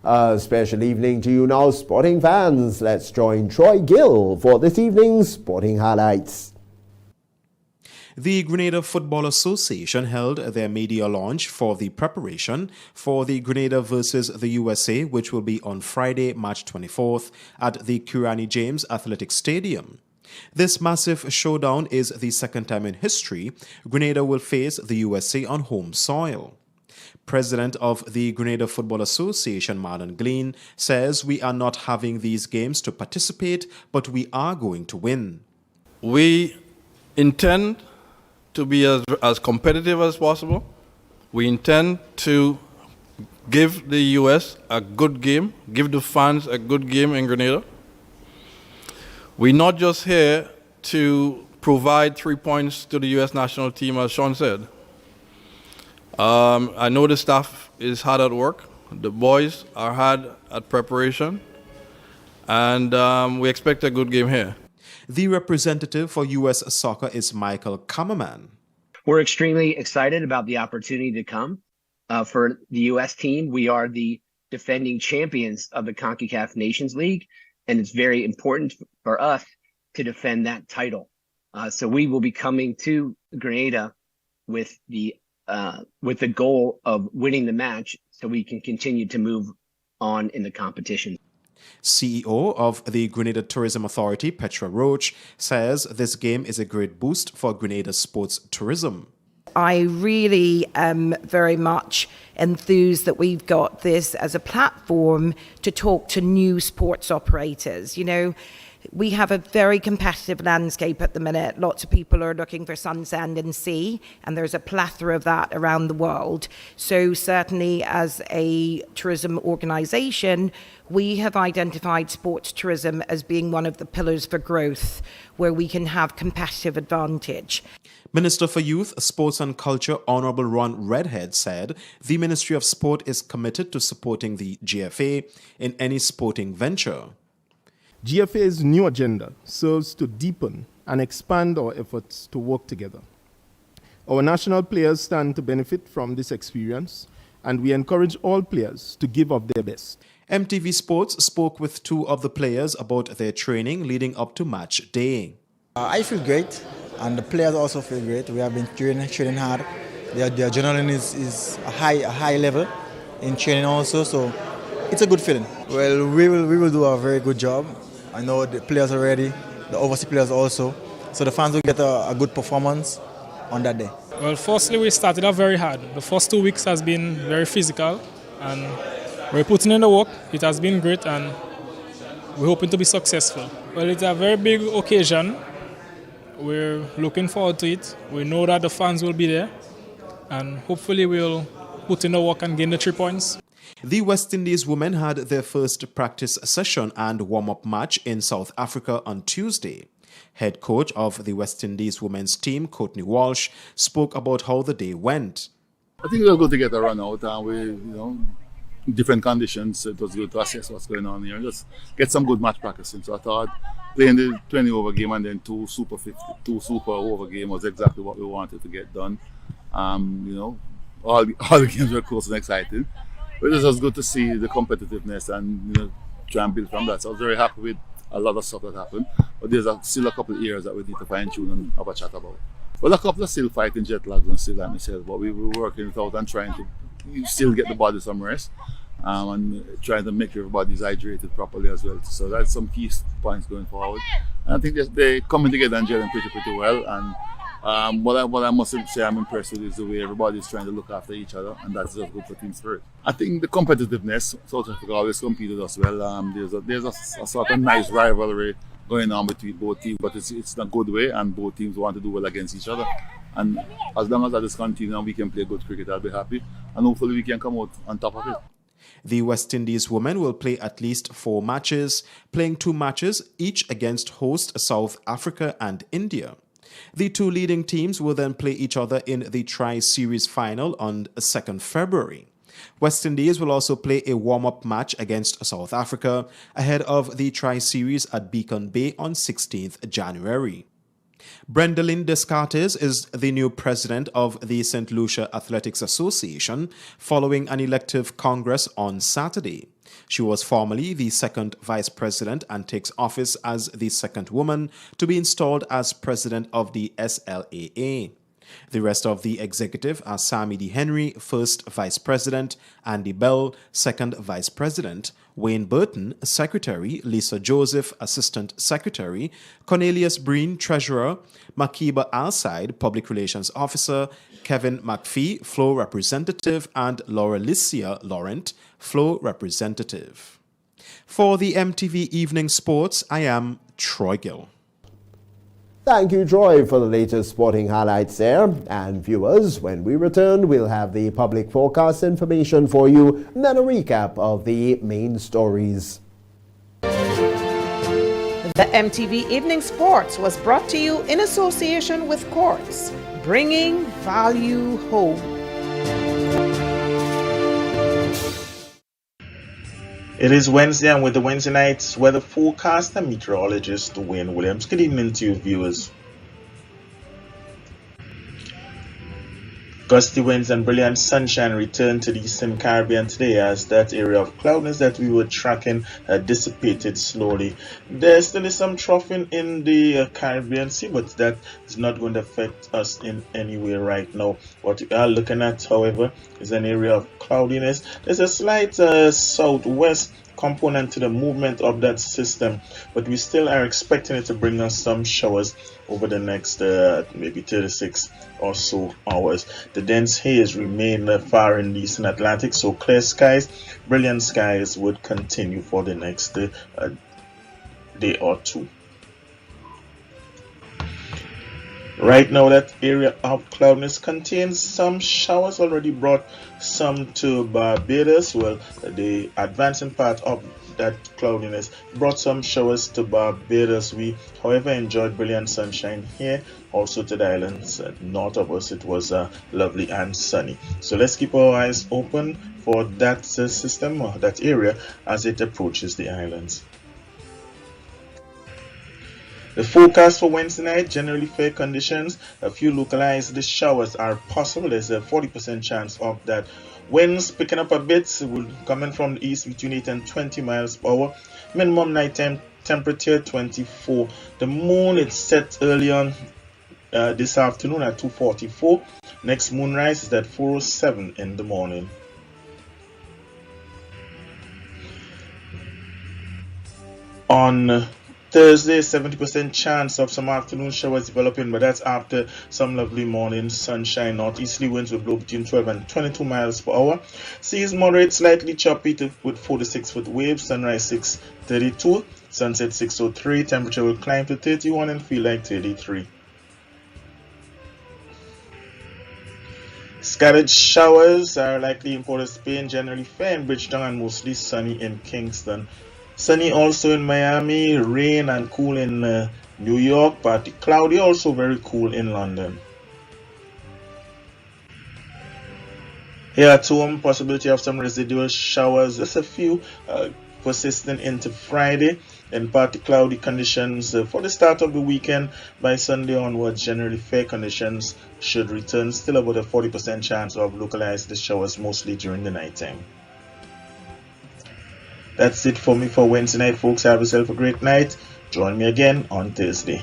A special evening to you now, sporting fans. Let's join Troy Gill for this evening's sporting highlights. The Grenada Football Association held their media launch for the preparation for the Grenada versus the USA, which will be on Friday, March 24th at the Kurani James Athletic Stadium. This massive showdown is the second time in history Grenada will face the USA on home soil. President of the Grenada Football Association, Marlon Glean, says we are not having these games to participate, but we are going to win. We intend to be as competitive as possible. We intend to give the U.S. a good game, give the fans a good game in Grenada. We're not just here to provide 3 points to the U.S. national team, as Sean said. I know the staff is hard at work. The boys are hard at preparation. And we expect a good game here. The representative for U.S. Soccer is Michael Kammerman. We're extremely excited about the opportunity to come for the U.S. team. We are the defending champions of the CONCACAF Nations League, and it's very important for us to defend that title. So we will be coming to Grenada with the goal of winning the match so we can continue to move on in the competition. CEO of the Grenada Tourism Authority, Petra Roach, says this game is a great boost for Grenada sports tourism. I really am very much enthused that we've got this as a platform to talk to new sports operators. You know, we have a very competitive landscape at the minute. Lots of people are looking for sun, sand and sea, and there's a plethora of that around the world. So certainly as a tourism organisation, we have identified sports tourism as being one of the pillars for growth where we can have competitive advantage. Minister for Youth, Sports and Culture, Honourable Ron Redhead, said the Ministry of Sport is committed to supporting the GFA in any sporting venture. GFA's new agenda serves to deepen and expand our efforts to work together. Our national players stand to benefit from this experience, and we encourage all players to give of their best. MTV Sports spoke with two of the players about their training leading up to match day. I feel great, and the players also feel great. We have been training hard. The adrenaline is a high level in training also, so it's a good feeling. Well, we will do a very good job. I know the players are ready, the overseas players also, so the fans will get a good performance on that day. Well, firstly, we started off very hard. The first 2 weeks has been very physical, and we're putting in the work. It has been great, and we're hoping to be successful. Well, it's a very big occasion. We're looking forward to it. We know that the fans will be there, and hopefully we'll put in the work and gain the 3 points. The West Indies women had their first practice session and warm-up match in South Africa on Tuesday. Head coach of the West Indies women's team, Courtney Walsh, spoke about how the day went. I think it was good to get a run out, and we, in different conditions, it was good to assess what's going on here and just get some good match practicing. So I thought playing the 20-over game and then two super over game was exactly what we wanted to get done. All the games were close and exciting. But it was good to see the competitiveness and try and build from that. So I was very happy with a lot of stuff that happened. But there's still a couple of areas that we need to fine tune and have a chat about. Well, a couple are still fighting jet lags and still like myself, but we were working it out and trying to still get the body some rest and trying to make everybody's hydrated properly as well. So that's some key points going forward. And I think they're coming together and gelling pretty well. And what I must say I'm impressed with is the way everybody's trying to look after each other, and that's just good for team spirit. I think the competitiveness, South Africa always competed as well. There's a sort of nice rivalry going on between both teams, but it's in a good way, and both teams want to do well against each other. And as long as that is continuing and we can play good cricket, I'll be happy, and hopefully we can come out on top of it. The West Indies women will play at least 4 matches, playing 2 matches each against host South Africa and India. The 2 leading teams will then play each other in the Tri-Series final on 2nd February. West Indies will also play a warm-up match against South Africa ahead of the Tri-Series at Beacon Bay on 16th January. Brendalyn Descartes is the new president of the St. Lucia Athletics Association following an elective congress on Saturday. She was formerly the second vice president and takes office as the second woman to be installed as president of the SLAA. The rest of the executive are Sammy D. Henry, first vice president, Andy Bell, second vice president, Wayne Burton, secretary, Lisa Joseph, assistant secretary, Cornelius Breen, treasurer, Makiba Alside, public relations officer, Kevin McPhee, floor representative, and Laura Licia Laurent, floor representative. For the MTV Evening Sports, I am Troy Gill. Thank you, Troy, for the latest sporting highlights there. And viewers, when we return, we'll have the public forecast information for you, and then a recap of the main stories. The MTV Evening Sports was brought to you in association with Quartz, bringing value home. It is Wednesday, and with the Wednesday night's weather forecast and meteorologist Wayne Williams. Good evening to you, viewers. Gusty winds and brilliant sunshine return to the Eastern Caribbean today as that area of cloudiness that we were tracking dissipated slowly. There still is some troughing in the Caribbean Sea, but that is not going to affect us in any way right now. What we are looking at, however, is an area of cloudiness. There's a slight southwest component to the movement of that system, but we still are expecting it to bring us some showers over the next maybe 36 or so hours. The dense haze remain far in the eastern Atlantic, so clear skies, brilliant skies would continue for the next day or two. Right now, that area of cloudiness contains some showers. Already brought some to Barbados. Well, the advancing part of that cloudiness brought some showers to Barbados. We, however, enjoyed brilliant sunshine here. Also to the islands north of us, it was lovely and sunny. So let's keep our eyes open for that system or that area as it approaches the islands. The forecast for Wednesday night, generally fair conditions. A few localized showers are possible. There's a 40% chance of that. Winds picking up a bit, will coming from the east between 8 and 20 miles per hour. Minimum nighttime temperature 24. The moon is set early on this afternoon at 2:44. Next moonrise is at 4:07 in the morning. On Thursday, 70% chance of some afternoon showers developing, but that's after some lovely morning sunshine. Northeasterly winds will blow between 12 and 22 miles per hour. Seas moderate, slightly choppy with 4 to 6 foot waves. Sunrise 6:32, sunset 6:03. Temperature will climb to 31 and feel like 33. Scattered showers are likely in Port of Spain, generally fair in Bridgetown, and mostly sunny in Kingston. Sunny also in Miami, rain and cool in New York, but cloudy, also very cool in London. Here at home, possibility of some residual showers, just a few persistent into Friday, and partly cloudy conditions for the start of the weekend. By Sunday onwards, generally fair conditions should return, still about a 40% chance of localized showers, mostly during the nighttime. That's it for me for Wednesday night, folks. Have yourself a great night. Join me again on Thursday.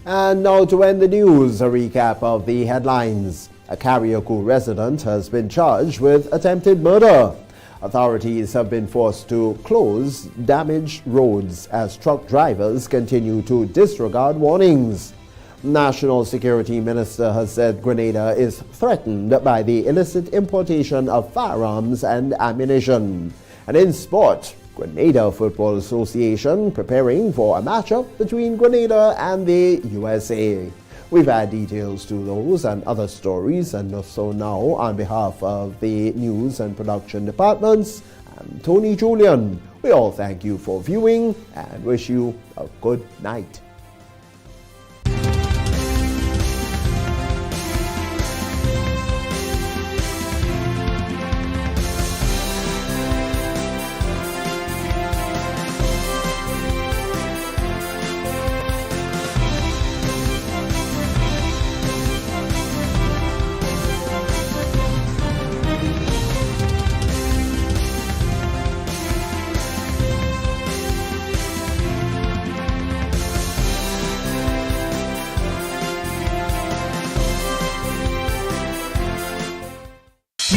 And now to end the news, a recap of the headlines. A Carriacou resident has been charged with attempted murder. Authorities have been forced to close damaged roads as truck drivers continue to disregard warnings. National Security Minister has said Grenada is threatened by the illicit importation of firearms and ammunition. And in sport, Grenada Football Association preparing for a matchup between Grenada and the USA. We've had details to those and other stories, and so now on behalf of the news and production departments, I'm Tony Julian. We all thank you for viewing and wish you a good night.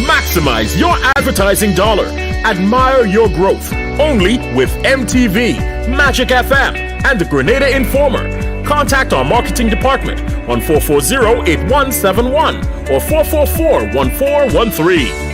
Maximize your advertising dollar. Admire your growth. Only with MTV, Magic FM, and the Grenada Informer. Contact our marketing department on 440-8171 or 444-1413.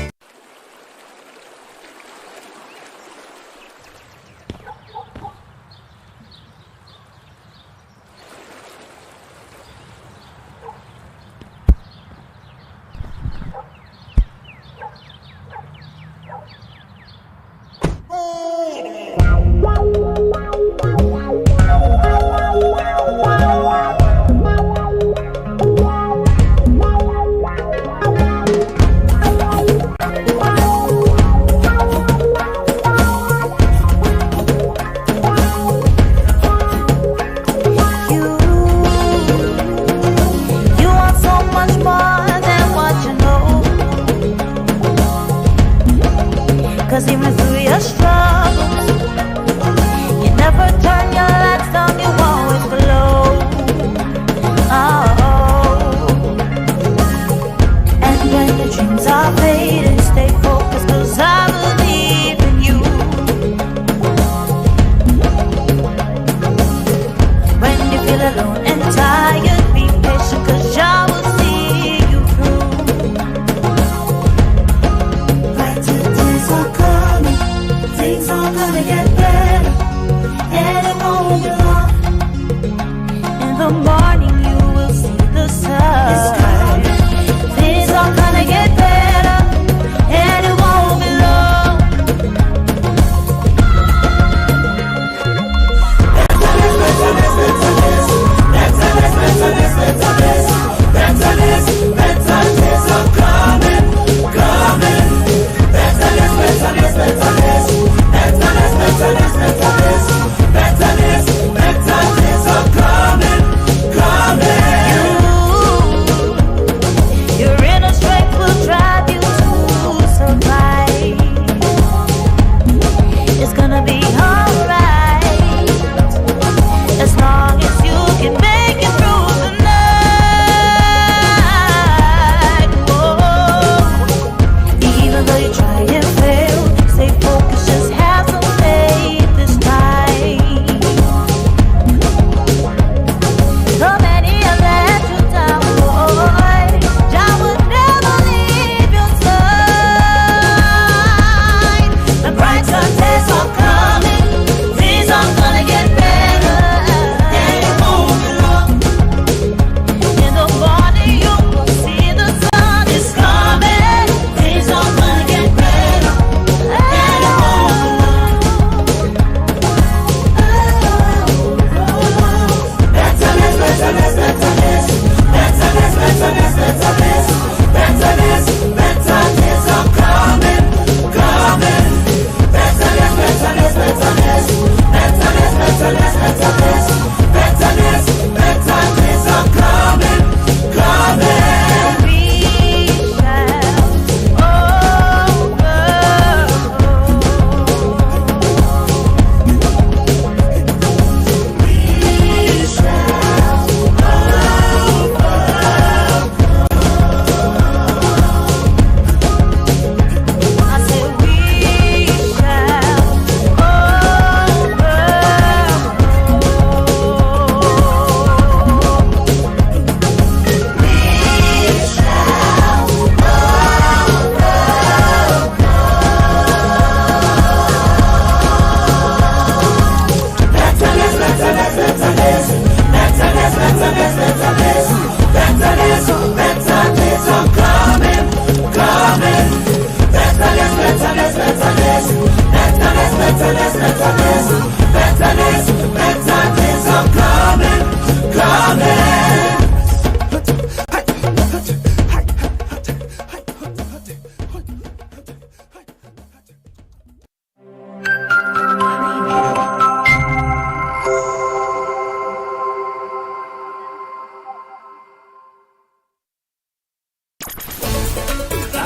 Dreams are fading, stay focused, 'cause I believe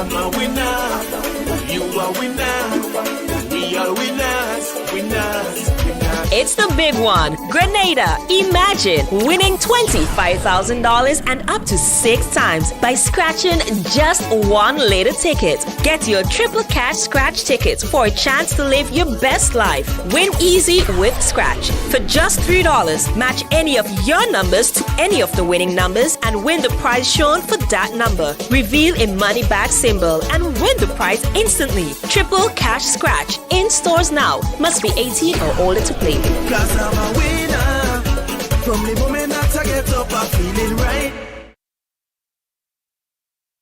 I'm a winner. You are winner. We are winners, winners, winners. It's the big one. Grenada. Imagine winning $25,000 and up to 6 times by scratching just one lotto ticket. Get your triple cash scratch tickets for a chance to live your best life. Win easy with Scratch. For just $3, match any of your numbers to any of the winning numbers and win the prize shown for that number. Reveal a money bag symbol and win the prize instantly. Triple cash scratch. In stores now. Must be 18 or older to play. Cause I'm a winner. From the moment that I get up, I'm feeling right.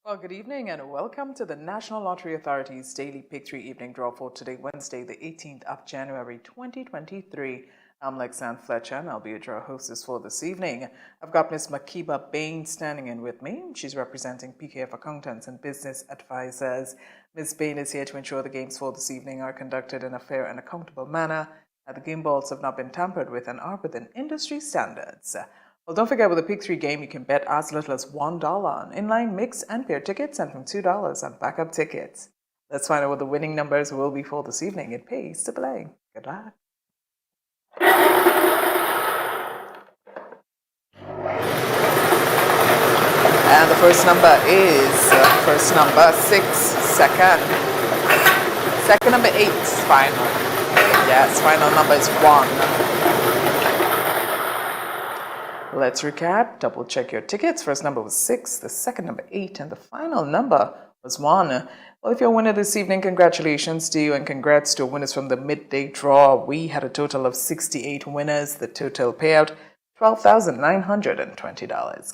Well, good evening and welcome to the National Lottery Authority's Daily Pick 3 Evening Draw for today, Wednesday, the 18th of January, 2023. I'm Lexanne Fletcher and I'll be your draw hostess for this evening. I've got Miss Makiba Bain standing in with me. She's representing PKF Accountants and Business Advisors. Ms. Bain is here to ensure the games for this evening are conducted in a fair and accountable manner. The game balls have not been tampered with and are within industry standards. Well, don't forget with the Pick 3 game, you can bet as little as $1 on inline mix and pair tickets and from $2 on backup tickets. Let's find out what the winning numbers will be for this evening. It pays to play. Good luck. And the first number is first number 6, second number 8, final. Yes, final number is 1. Let's recap. Double check your tickets. First number was 6, the second number 8, and the final number was 1. Well, if you're a winner this evening, congratulations to you and congrats to winners from the midday draw. We had a total of 68 winners. The total payout, $12,920.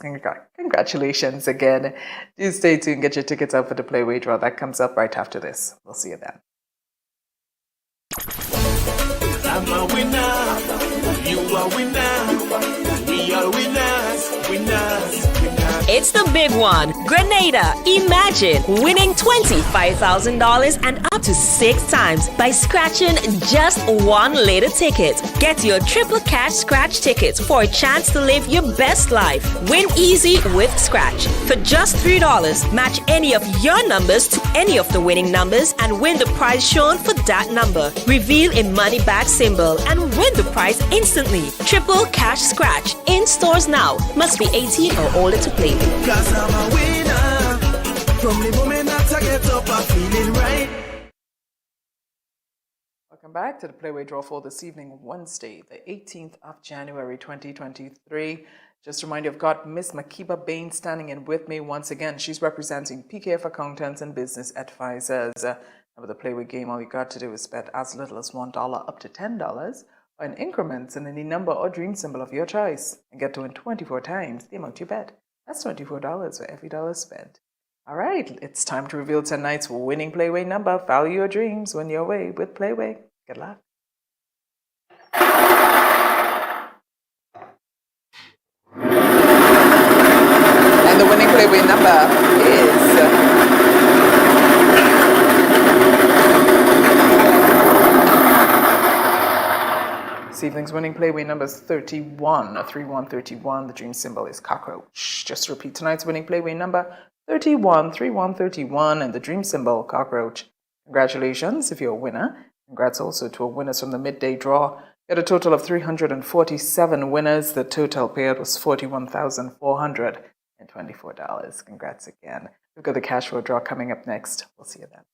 Congratulations again. Do stay tuned. Get your tickets out for the Playway draw. That comes up right after this. We'll see you then. I'm a winner, you are winner, we are winners, winners, winners. It's the big one. Grenada. Imagine winning $25,000 and up to 6 times by scratching just one lotto ticket. Get your triple cash scratch tickets for a chance to live your best life. Win easy with Scratch. For just $3, match any of your numbers to any of the winning numbers and win the prize shown for that number. Reveal a money bag symbol and win the prize instantly. Triple cash scratch. In stores now. Must be 18 or older to play. Cause I'm a winner. From the moment that I get up, I'm feeling right. Welcome back to the Playway draw for this evening, Wednesday, the 18th of January, 2023. Just a reminder, I've got Miss Makiba Bain standing in with me once again. She's representing PKF Accountants and Business Advisors. With the Playway game, all you got to do is bet as little as $1 up to $10 or in increments in any number or dream symbol of your choice and get to win 24 times the amount you bet. That's $24 for every dollar spent. All right, it's time to reveal tonight's winning Playway number. Follow your dreams, win your way with Playway. Good luck. And the winning Playway number is this evening's winning Playway number is 31, 3131. The dream symbol is cockroach. Just repeat tonight's winning Playway number 31, 3131, and the dream symbol cockroach. Congratulations if you're a winner. Congrats also to our winners from the midday draw. We had a total of 347 winners. The total payout was $41,424. Congrats again. We've got the cash flow draw coming up next. We'll see you then.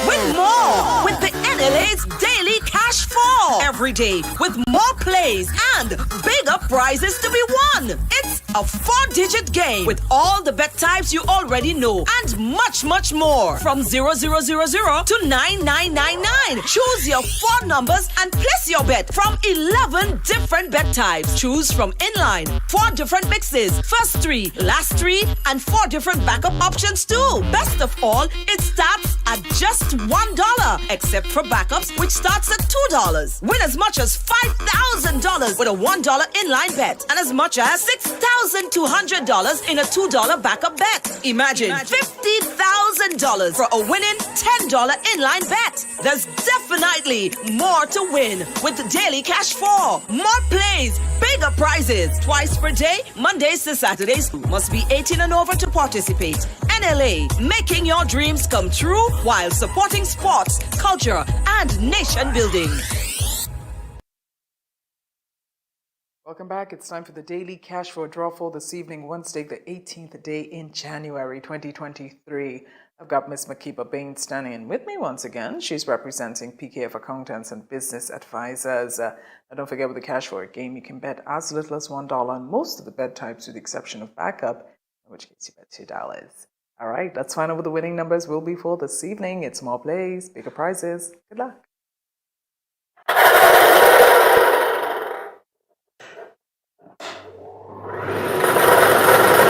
Win more with the NLA's Daily Cash 4. Every day with more plays and bigger prizes to be won. It's a 4-digit game with all the bet types you already know and much, much more. From 0000 to 9999. Choose your 4 numbers and place your bet from 11 different bet types. Choose from inline, 4 different mixes, first 3, last 3, and 4 different backup options too. Best of all, it starts at just $1, except for backups, which starts at $2. Win as much as $5,000 with a $1 inline bet and as much as $6,200 in a $2 backup bet. Imagine $50,000 for a winning $10 inline bet. There's definitely more to win with the Daily Cash 4. More plays, bigger prizes, twice per day, Mondays to Saturdays. Must be 18 and over to participate. NLA, making your dreams come true while supporting sports, culture, and nation building. Welcome back. It's time for the daily cash for a draw for this evening, Wednesday, the 18th day in January 2023. I've got Miss Makiba Bain standing in with me once again. She's representing PKF Accountants and Business Advisors. Now don't forget, with the cash for a game, you can bet as little as $1 on most of the bet types with the exception of backup, in which case you bet $2. All right, let's find out what the winning numbers will be for this evening. It's more plays, bigger prizes. Good luck.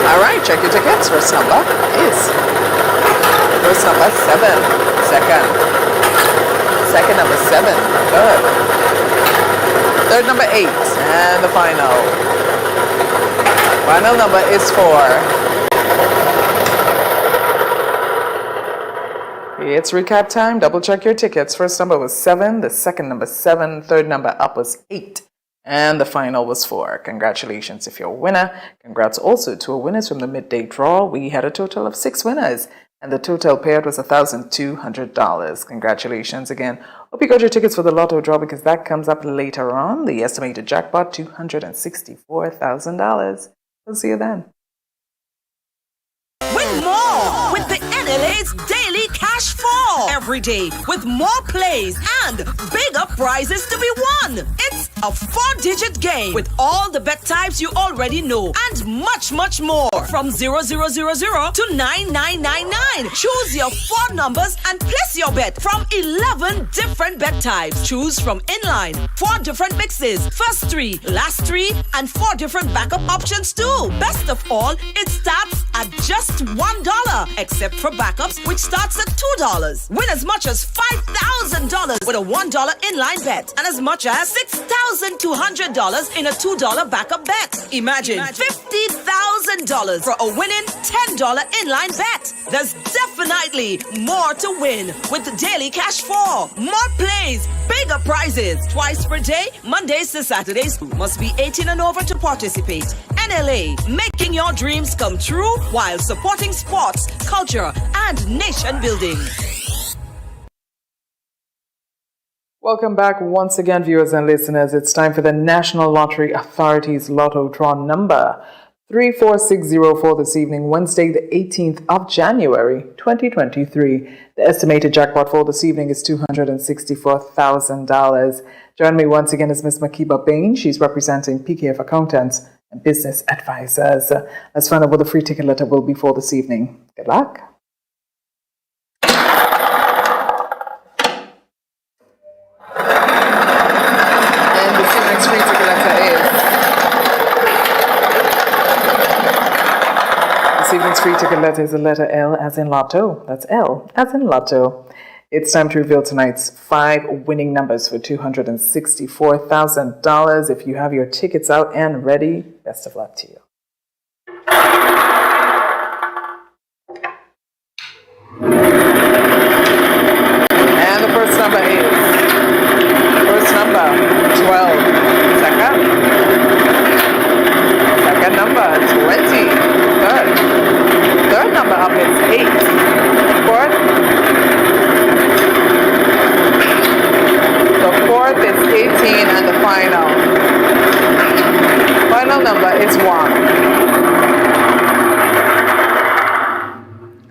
All right, check your tickets. First number is first number 7, second number 7, third number 8, and the final number is 4. It's recap time. Double check your tickets. First number was 7, the second number 7, third number up was 8. And the final was 4. Congratulations if you're a winner. Congrats also to our winners from the midday draw. We had a total of 6 winners, and the total payout was $1,200. Congratulations again. Hope you got your tickets for the lotto draw, because that comes up later on. The estimated jackpot, $264,000. We'll see you then. Win more with the NLA's Daily Cash 4. Every day with more plays and bigger prizes to be won. It's a 4-digit game with all the bet types you already know and much, much more. From 0000 to 9999. Choose your 4 numbers and place your bet from 11 different bet types. Choose from inline, 4 different mixes, first 3, last 3, and 4 different backup options too. Best of all, it starts at just $1, except for backups, which starts at $2. Win as much as $5,000 with a $1 inline bet, and as much as $6,200 in a $2 backup bet. Imagine $50,000 for a winning $10 inline bet. There's definitely more to win with the Daily Cash 4. More plays, bigger prizes, twice per day, Mondays to Saturdays. Must be 18 and over to participate. NLA, making your dreams come true while supporting sports, culture, and nation building. Welcome back once again, viewers and listeners. It's time for the National Lottery Authority's Lotto Draw number 3460 for this evening, Wednesday, the 18th of January, 2023. The estimated jackpot for this evening is $264,000. Join me once again is Miss Makiba Bain. She's representing PKF Accountants and Business Advisors. Let's find out what the free ticket letter will be for this evening. Good luck. And this evening's free ticket letter is... This evening's free ticket letter is the letter L as in lotto. That's L as in lotto. It's time to reveal tonight's 5 winning numbers for $264,000. If you have your tickets out and ready, best of luck to you. And the first number is 12. Second number 20. Third number up is 8. Fourth is 18, and the final number is 1.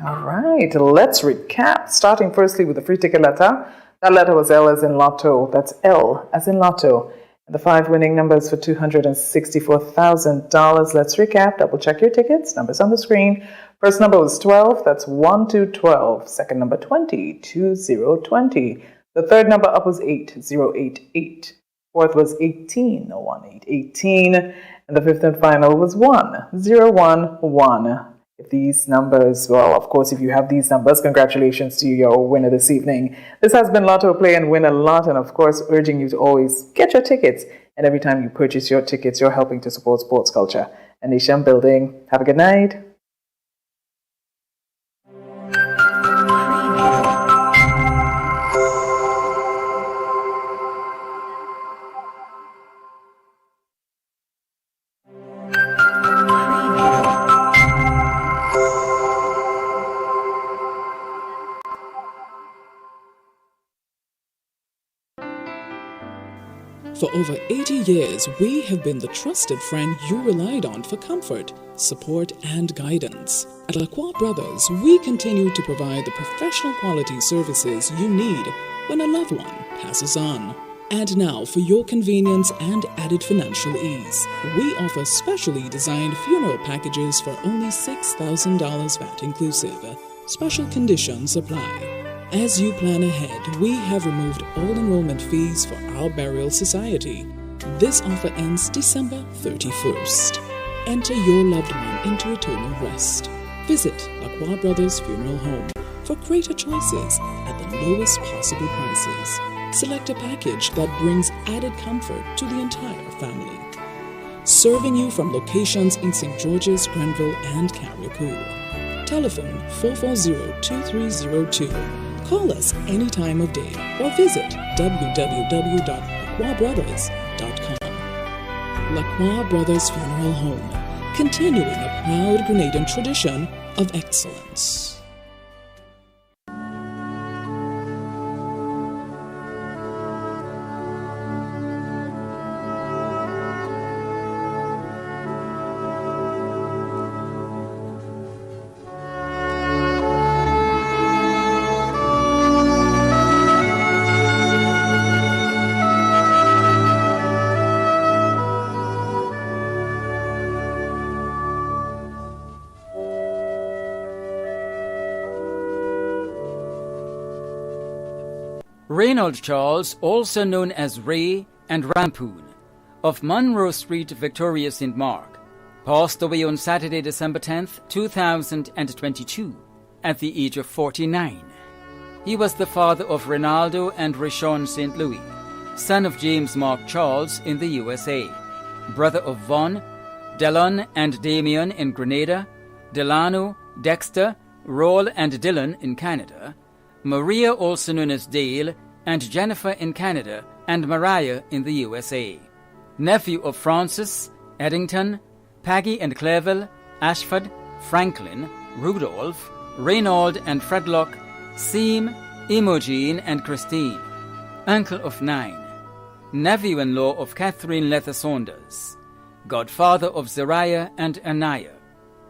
All right, let's recap. Starting firstly with the free ticket letter. That letter was L as in lotto. That's L as in lotto. And the 5 winning numbers for $264,000. Let's recap. Double check your tickets. Numbers on the screen. First number was 12. That's 12. Second number 20. 20. The third number up was 8. Fourth was 18. 18. And the fifth and final was 1. If these numbers, well, of course, if you have these numbers, congratulations to you, your winner this evening. This has been Lotto Play and Win a Lot, and of course, urging you to always get your tickets. And every time you purchase your tickets, you're helping to support sports culture and nation building. Have a good night. For over 80 years, we have been the trusted friend you relied on for comfort, support, and guidance. At Lacroix Brothers, we continue to provide the professional quality services you need when a loved one passes on. And now, for your convenience and added financial ease, we offer specially designed funeral packages for only $6,000 VAT inclusive. Special conditions apply. As you plan ahead, we have removed all enrollment fees for our burial society. This offer ends December 31st. Enter your loved one into eternal rest. Visit Lacroix Brothers Funeral Home for greater choices at the lowest possible prices. Select a package that brings added comfort to the entire family. Serving you from locations in St. George's, Grenville, and Carriacou. Telephone 440-2302. Call us any time of day or visit www.lacroixbrothers.com. Lacroix Brothers Funeral Home, continuing a proud Grenadian tradition of excellence. Reynold Charles, also known as Ray and Rampoon, of Monroe Street, Victoria, St. Mark, passed away on Saturday, December 10th, 2022, at the age of 49. He was the father of Ronaldo and Rashawn St. Louis, son of James Mark Charles in the USA, brother of Von, Delon and Damien in Grenada, Delano, Dexter, Roll and Dylan in Canada, Maria, also known as Dale, and Jennifer in Canada, and Mariah in the USA. Nephew of Francis, Eddington, Peggy and Clerville, Ashford, Franklin, Rudolph, Reynald and Fredlock, Seam, Imogen and Christine. Uncle of 9. Nephew-in-law of Catherine Lether Saunders. Godfather of Zariah and Anaya.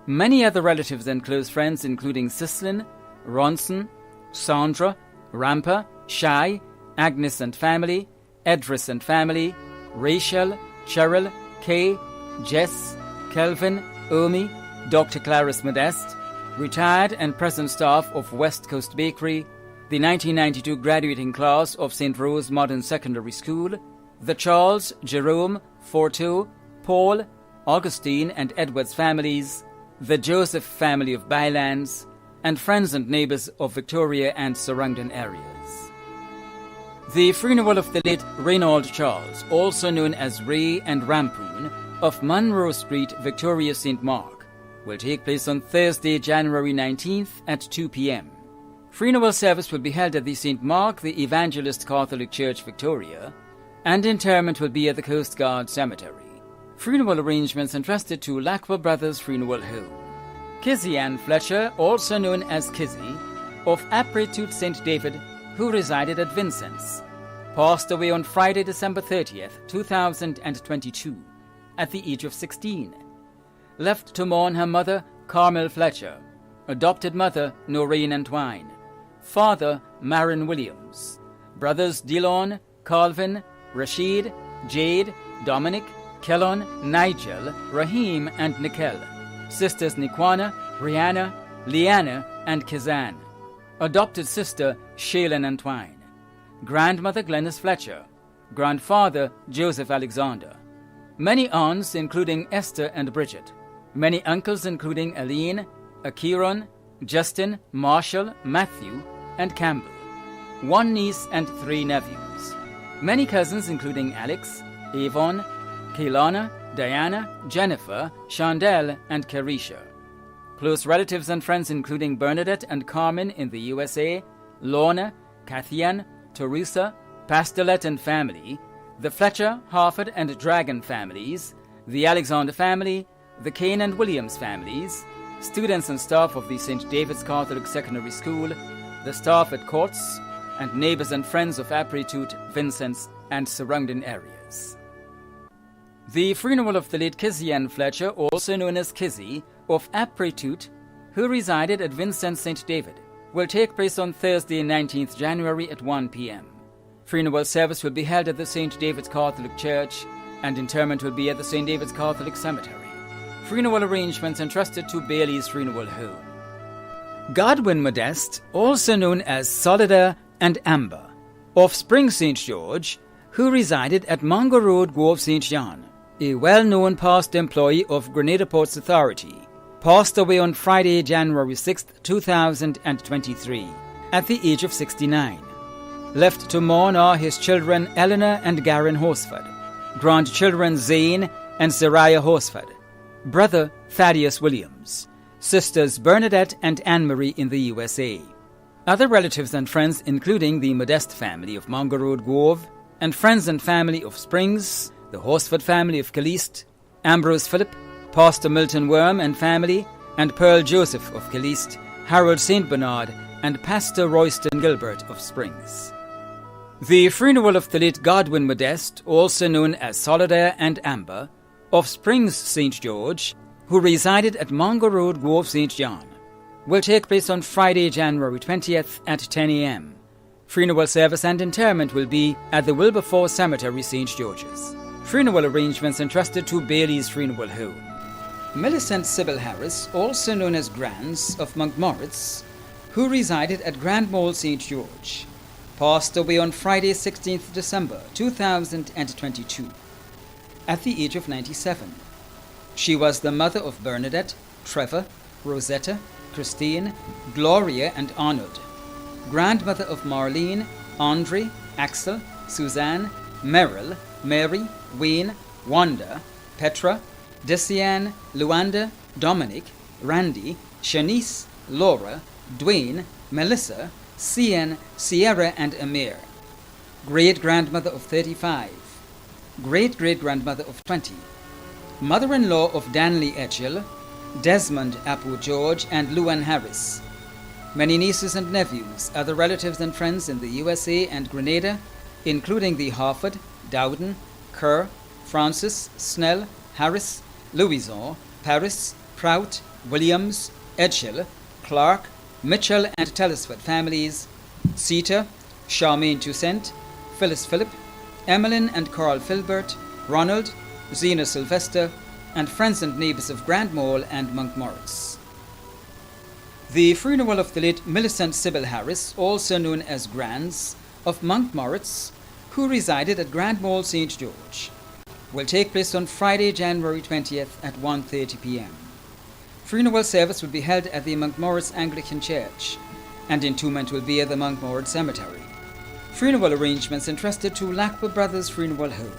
Many other relatives and close friends including Sislin, Ronson, Sandra, Rampa, Shai, Agnes and family, Edris and family, Rachel, Cheryl, Kay, Jess, Kelvin, Omi, Dr. Clarice Modeste, retired and present staff of West Coast Bakery, the 1992 graduating class of St. Rose Modern Secondary School, the Charles, Jerome, Forto, Paul, Augustine and Edwards families, the Joseph family of Bylands, and friends and neighbors of Victoria and surrounding areas. The funeral of the late Reynold Charles, also known as Ray and Rampoon, of Monroe Street, Victoria, St. Mark, will take place on Thursday, January 19th at 2 p.m. Funeral service will be held at the St. Mark the Evangelist Catholic Church, Victoria, and interment will be at the Coast Guard Cemetery. Funeral arrangements entrusted to Lacroix Brothers Funeral Home. Kizzy Ann Fletcher, also known as Kizzy, of Apretute St. David, who resided at Vincent's, passed away on Friday, December 30th, 2022, at the age of 16. Left to mourn her mother, Carmel Fletcher, adopted mother, Noreen Entwine, father, Marin Williams, brothers Dillon, Calvin, Rashid, Jade, Dominic, Kellon, Nigel, Raheem, and Nikel, sisters Nikwana, Rihanna, Leanna, and Kizan, adopted sister, Shaylin Entwine, grandmother Glennis Fletcher, grandfather Joseph Alexander, many aunts including Esther and Bridget, many uncles including Aline, Akiron, Justin, Marshall, Matthew, and Campbell, one niece and 3 nephews, many cousins including Alex, Avon, Kaylana, Diana, Jennifer, Chandel, and Carisha, close relatives and friends including Bernadette and Carmen in the USA, Lorna, Kathian, Teresa, Pastolet and family, the Fletcher, Harford, and Dragon families, the Alexander family, the Kane and Williams families, students and staff of the St. David's Catholic Secondary School, the staff at Courts, and neighbors and friends of Apretute, Vincent's, and surrounding areas. News. The funeral of the late Kizzy Ann Fletcher, also known as Kizzy, of Apretute, who resided at Vincent St. David, will take place on Thursday, 19th January at 1 p.m. Funeral service will be held at the St. David's Catholic Church, and interment will be at the St. David's Catholic Cemetery. Funeral arrangements entrusted to Bailey's Funeral Home. Godwin Modeste, also known as Solida and Amber, of Spring St. George, who resided at Mungo Road, Grove St. John, a well-known past employee of Grenada Ports Authority, passed away on Friday, January 6, 2023, at the age of 69. Left to mourn are his children Eleanor and Garen Horsford, grandchildren Zane and Zariah Horsford, brother Thaddeus Williams, sisters Bernadette and Anne-Marie in the USA. Other relatives and friends including the Modeste family of Mungo Road, Grove, and friends and family of Springs, the Horsford family of Caliste, Ambrose Phillip, Pastor Milton Worm and family, and Pearl Joseph of Caliste, Harold St. Bernard, and Pastor Royston Gilbert of Springs. The funeral of the late Godwin Modeste, also known as Solitaire and Amber, of Springs St. George, who resided at Mungo Road, Grove St. John, will take place on Friday, January 20th at 10 a.m. Funeral service and interment will be at the Wilberforce Cemetery, St. George's. Funeral arrangements entrusted to Bailey's Funeral Home. Millicent Sybil Harris, also known as Grands of Montmoritz, who resided at Grand Mall St. George, passed away on Friday, 16th December 2022, at the age of 97. She was the mother of Bernadette, Trevor, Rosetta, Christine, Gloria, and Arnold, grandmother of Marlene, Andre, Axel, Suzanne, Merrill, Mary, Wayne, Wanda, Petra, Desian, Luanda, Dominic, Randy, Shanice, Laura, Dwayne, Melissa, Cian, Sierra, and Amir. Great-grandmother of 35. Great-great-grandmother of 20. Mother-in-law of Danley Etchell, Desmond Apu George, and Luan Harris. Many nieces and nephews, other relatives and friends in the USA and Grenada, including the Harford, Dowden, Kerr, Francis, Snell, Harris, Louison, Paris, Prout, Williams, Edghill, Clark, Mitchell and Telesford families, Sita, Charmaine Toussaint, Phyllis Phillip, Emmeline and Carl Filbert, Ronald, Zena Sylvester, and friends and neighbours of Grand Mall and Montmoritz. The funeral of the late Millicent Sybil Harris, also known as Grands, of Montmoritz, who resided at Grand Mall St. George, will take place on Friday, January 20th at 1:30 p.m. Funeral service will be held at the Montmoritz Anglican Church, and entombment will be at the Montmoritz Cemetery. Funeral arrangements entrusted to Lacqua Brothers Funeral Home.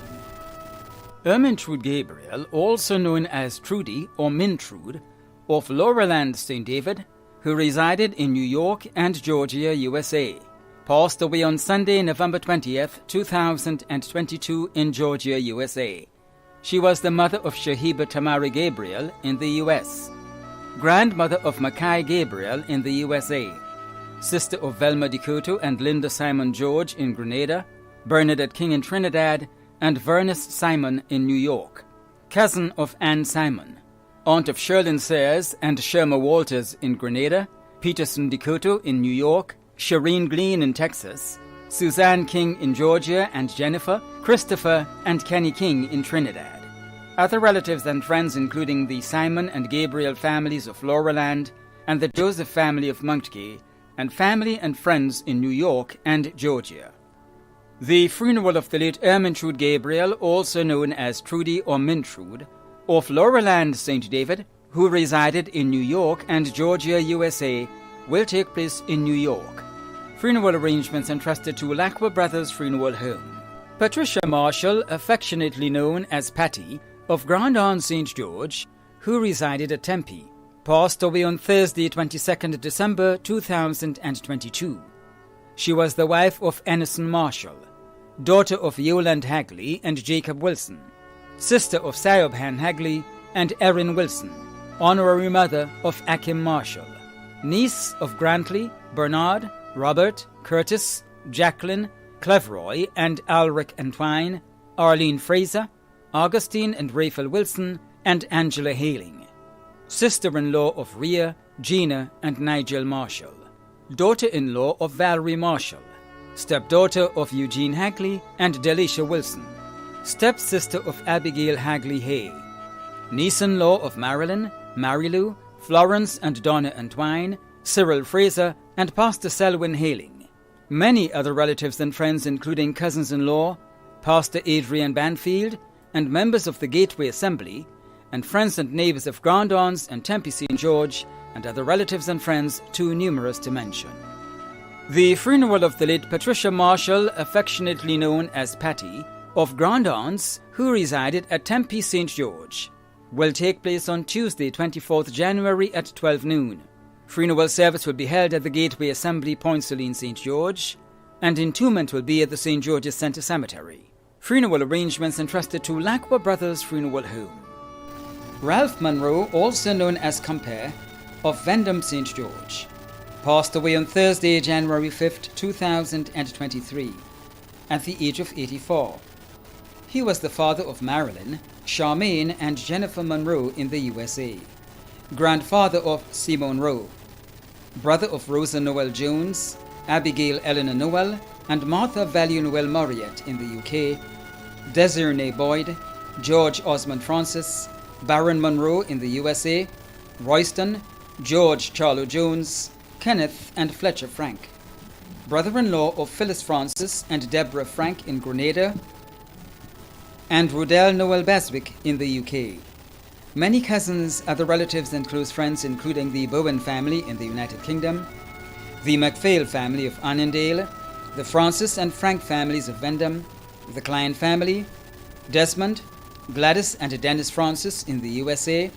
Ermintrude Gabriel, also known as Trudy or Mintrude, of Lauraland St. David, who resided in New York and Georgia, USA, passed away on Sunday, November 20th, 2022 in Georgia, USA. She was the mother of Shahiba Tamari Gabriel in the U.S., grandmother of Mackay Gabriel in the USA, sister of Velma Dikoto and Linda Simon George in Grenada, Bernadette King in Trinidad, and Vernice Simon in New York, cousin of Anne Simon, aunt of Sherlyn Sayers and Sherma Walters in Grenada, Peterson Dikoto in New York, Shireen Glean in Texas, Suzanne King in Georgia, and Jennifer, Christopher, and Kenny King in Trinidad. Other relatives and friends including the Simon and Gabriel families of Lauraland and the Joseph family of Montgay, and family and friends in New York and Georgia. The funeral of the late Ermintrude Gabriel, also known as Trudy or Mintrude, of Lauraland St. David, who resided in New York and Georgia, USA, will take place in New York. Funeral arrangements entrusted to Lacqua Brothers Funeral Home. Patricia Marshall, affectionately known as Patty, of Grand Anse St. George, who resided at Tempe, passed away on Thursday, 22nd December 2022. She was the wife of Ennison Marshall, daughter of Yolande Hagley and Jacob Wilson, sister of Sayobhan Hagley and Erin Wilson, honorary mother of Akim Marshall, niece of Grantley, Bernard, Robert, Curtis, Jacqueline, Cleveroy, and Alric Entwine, Arlene Fraser, Augustine and Rachel Wilson, and Angela Haling. Sister-in-law of Rhea, Gina, and Nigel Marshall. Daughter-in-law of Valerie Marshall. Stepdaughter of Eugene Hagley and Delisha Wilson. Stepsister of Abigail Hagley Hay. Niece-in-law of Marilyn, Marilou, Florence and Donna Entwine, Cyril Fraser, and Pastor Selwyn Haling. Many other relatives and friends, including cousins-in-law, Pastor Adrian Banfield, and members of the Gateway Assembly, and friends and neighbors of Grandons and Tempe St. George, and other relatives and friends too numerous to mention. The funeral of the late Patricia Marshall, affectionately known as Patty, of Grandons, who resided at Tempe St. George, will take place on Tuesday, 24th January at 12 noon. Funeral service will be held at the Gateway Assembly, Point Celine, St. George, and entombment will be at the St. George's Centre Cemetery. Funeral arrangements entrusted to Lacqua Brothers Funeral Home. Ralph Monroe, also known as Compere, of Vendham, St. George, passed away on Thursday, January 5th, 2023, at the age of 84. He was the father of Marilyn, Charmaine, and Jennifer Monroe in the USA, grandfather of Simone Rowe, brother of Rosa Noel Jones, Abigail Eleanor Noel, and Martha Value Noel Moriet in the UK, Desiree Boyd, George Osmond Francis, Baron Monroe in the USA, Royston, George Charlo Jones, Kenneth and Fletcher Frank, brother-in-law of Phyllis Francis and Deborah Frank in Grenada, and Rudell Noel Beswick in the UK. Many cousins, other relatives and close friends, including the Bowen family in the United Kingdom, the MacPhail family of Annandale, the Francis and Frank families of Vendham, the Klein family, Desmond, Gladys and Dennis Francis in the USA,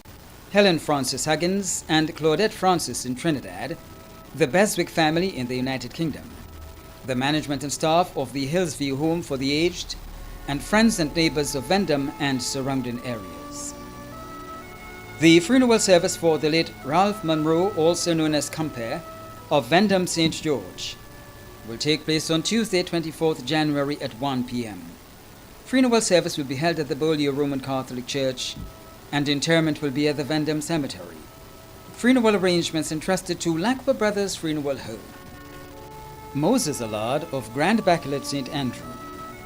Helen Francis Huggins and Claudette Francis in Trinidad, the Beswick family in the United Kingdom, the management and staff of the Hillsview Home for the Aged, and friends and neighbors of Vendham and surrounding areas. The funeral service for the late Ralph Monroe, also known as Compere, of Vendham St. George, will take place on Tuesday, 24th January at 1 p.m. Funeral service will be held at the Beaulieu Roman Catholic Church, and interment will be at the Vendham Cemetery. Funeral arrangements entrusted to Lacqua Brothers Funeral Home. Moses Allard of Grand Bacolet St. Andrew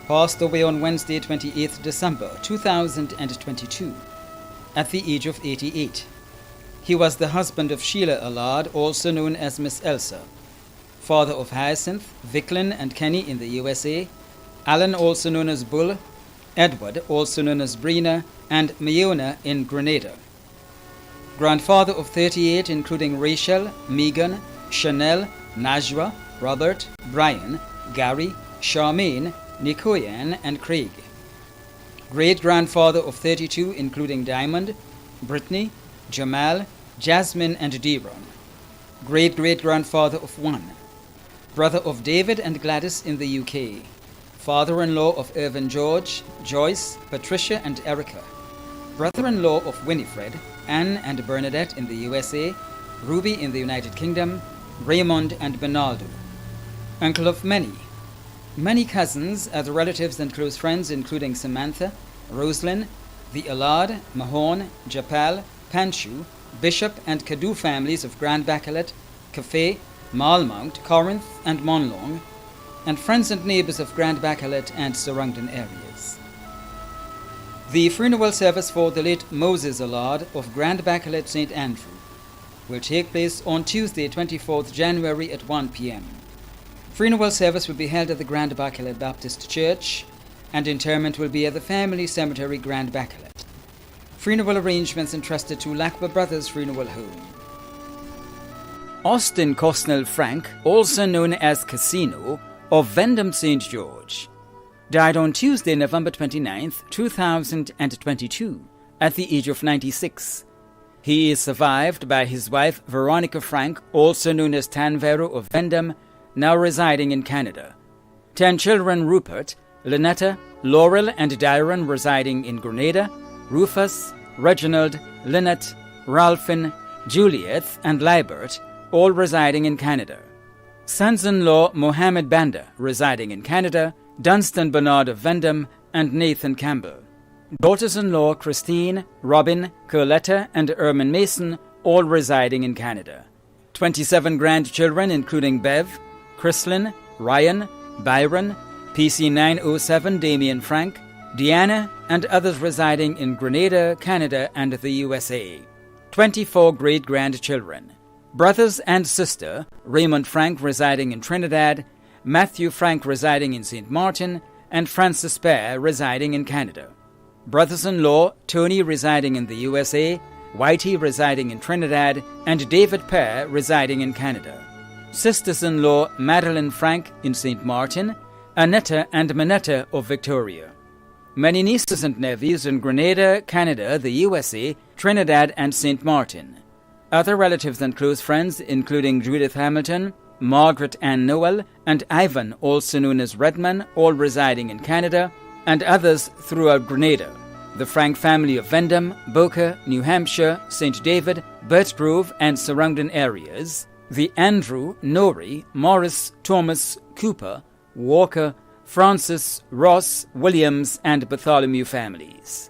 passed away on Wednesday, 28th December 2022, at the age of 88. He was the husband of Sheila Allard, also known as Miss Elsa, father of Hyacinth, Vicklin, and Kenny in the USA, Alan, also known as Bull, Edward, also known as Brina, and Meona in Grenada. Grandfather of 38, including Rachel, Megan, Chanel, Najwa, Robert, Brian, Gary, Charmaine, Nicoyan, and Craig. Great-grandfather of 32, including Diamond, Brittany, Jamal, Jasmine, and Deron. Great-great-grandfather of 1. Brother of David and Gladys in the UK. Father-in-law of Irvin George, Joyce, Patricia, and Erica. Brother-in-law of Winifred, Anne and Bernadette in the USA, Ruby in the United Kingdom, Raymond and Bernardo. Uncle of many cousins, other relatives and close friends, including Samantha, Roslyn, the Allard, Mahone, Japal, Panchu, Bishop, and Cadu families of Grand Bacolet, Café, Malmount, Corinth, and Monlong, and friends and neighbors of Grand Bacolet and surrounding areas. The funeral service for the late Moses Allard of Grand Bacolet St. Andrew will take place on Tuesday, 24th January at 1 p.m. Funeral service will be held at the Grand Bacolet Baptist Church, and interment will be at the Family Cemetery, Grand Bacolet. Funeral arrangements entrusted to Lacqua Brothers Funeral Home. Austin Cosnell Frank, also known as Casino, of Vendham St. George, died on Tuesday, November 29th, 2022, at the age of 96. He is survived by his wife Veronica Frank, also known as Tanvero of Vendham, now residing in Canada. 10 children: Rupert, Lynetta, Laurel, and Dyron residing in Grenada, Rufus, Reginald, Lynette, Ralphin, Juliet, and Libert, all residing in Canada. Sons-in-law Mohammed Banda residing in Canada, Dunstan Bernard of Vendham, and Nathan Campbell. Daughters-in-law Christine, Robin, Coletta, and Ermin Mason, all residing in Canada. 27 grandchildren including Bev, Chrislyn, Ryan, Byron, PC 907 Damian Frank, Deanna, and others residing in Grenada, Canada, and the USA. 24 great-grandchildren. Brothers and sister, Raymond Frank residing in Trinidad, Matthew Frank residing in St. Martin, and Francis Pear residing in Canada. Brothers-in-law, Tony residing in the USA, Whitey residing in Trinidad, and David Pear residing in Canada. Sisters-in-law, Madeline Frank in St. Martin, Annetta and Minetta of Victoria. Many nieces and nephews in Grenada, Canada, the USA, Trinidad, and St. Martin. Other relatives and close friends including Judith Hamilton, Margaret Ann Noel, and Ivan, also known as Redman, all residing in Canada, and others throughout Grenada. The Frank family of Vendham, Boca, New Hampshire, St. David, Birchgrove, and surrounding areas. The Andrew, Norrie, Morris, Thomas, Cooper, Walker, Francis, Ross, Williams, and Bartholomew families.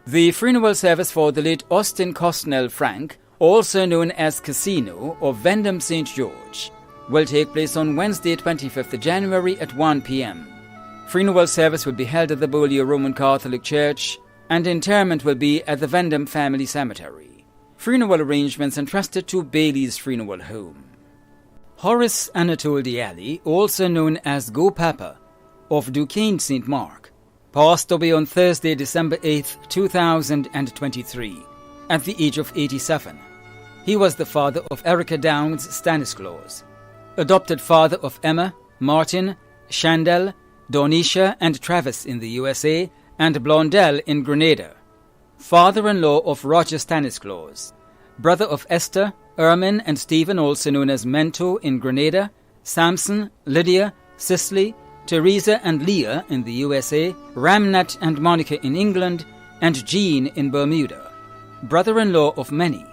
The funeral service for the late Austin Costnell Frank, also known as Casino of Vendham St. George, will take place on Wednesday, 25th January at 1 p.m. Funeral service will be held at the Beaulieu Roman Catholic Church, and interment will be at the Vendham Family Cemetery. Funeral arrangements entrusted to Bailey's Funeral Home. Horace Anatole Dialli, also known as Go Papa, of Duquesne St. Mark, passed away on Thursday, December 8, 2023, at the age of 87. He was the father of Erica Downs Stanislaus, adopted father of Emma, Martin, Chandel, Donisha, and Travis in the USA, and Blondell in Grenada, father-in-law of Roger Stanislaus, brother of Esther, Ermin, and Stephen, also known as Mento in Grenada, Samson, Lydia, Cicely, Teresa and Leah in the USA, Ramnat and Monica in England, and Jean in Bermuda, brother-in-law of many,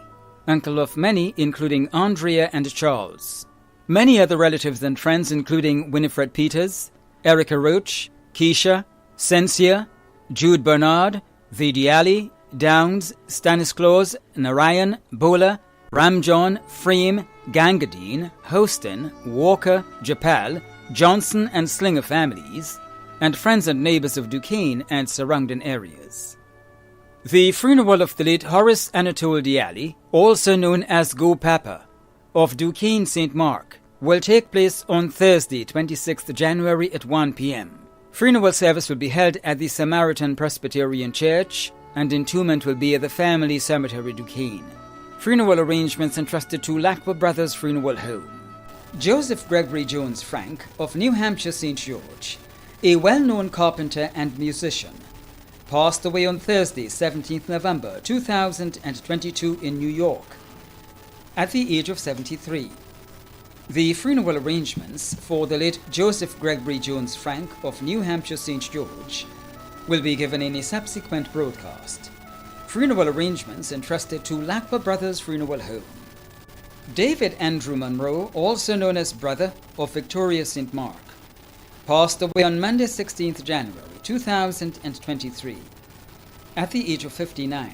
uncle of many including Andrea and Charles. Many other relatives and friends including Winifred Peters, Erica Roach, Keisha, Cencia, Jude Bernard, the Dialli, Downs, Stanislaus, Narayan, Bola, Ramjohn, Frame, Gangadine, Hostin, Walker, Japal, Johnson and Slinger families, and friends and neighbors of Duquesne and surrounding areas. The funeral of the late Horace Anatole Dialli, also known as Go Papa, of Duquesne St. Mark, will take place on Thursday, 26th January at 1 p.m. Funeral service will be held at the Samaritan Presbyterian Church, and entombment will be at the Family Cemetery, Duquesne. Funeral arrangements entrusted to Lacqua Brothers Funeral Home. Joseph Gregory Jones Frank of New Hampshire St. George, a well-known carpenter and musician, passed away on Thursday, 17th November 2022 in New York, at the age of 73. The funeral arrangements for the late Joseph Gregory Jones Frank of New Hampshire St. George will be given in a subsequent broadcast. Funeral arrangements entrusted to Lacqua Brothers Funeral Home. David Andrew Monroe, also known as Brother of Victoria St. Mark, passed away on Monday, 16th January 2023, at the age of 59.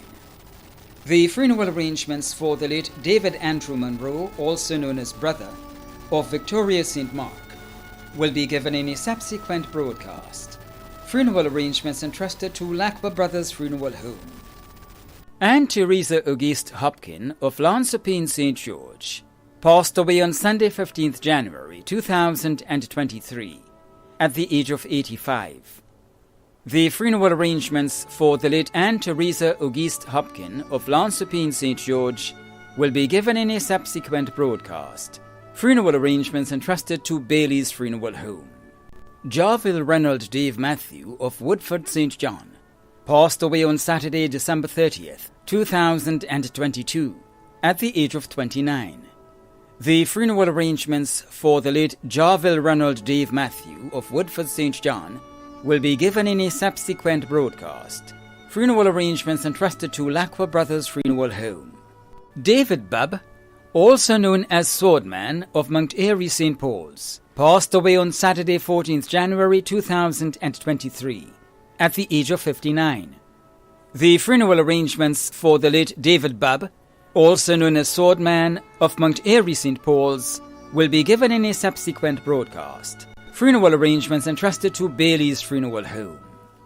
The funeral arrangements for the late David Andrew Monroe, also known as Brother of Victoria St. Mark, will be given in a subsequent broadcast. Funeral arrangements entrusted to Lacqua Brothers Funeral Home. Anne Teresa Auguste Hopkin of Lansopine St. George passed away on Sunday, 15th January 2023, at the age of 85. The funeral arrangements for the late Anne Teresa Auguste Hopkin of Lansopine St. George will be given in a subsequent broadcast. Funeral arrangements entrusted to Bailey's Funeral Home. Jarville Reynold Dave Matthew of Woodford St. John passed away on Saturday, December 30th, 2022, at the age of 29. The funeral arrangements for the late Jarville Reynold Dave Matthew of Woodford St. John will be given in a subsequent broadcast. Funeral arrangements entrusted to Lacqua Brothers Funeral Home. David Bubb, also known as Swordman of Mount Airy St. Paul's, passed away on Saturday, 14th January 2023, at the age of 59. The funeral arrangements for the late David Babb, also known as Swordman of Mount Airy St. Paul's, will be given in a subsequent broadcast. Funeral arrangements entrusted to Bailey's Funeral Home.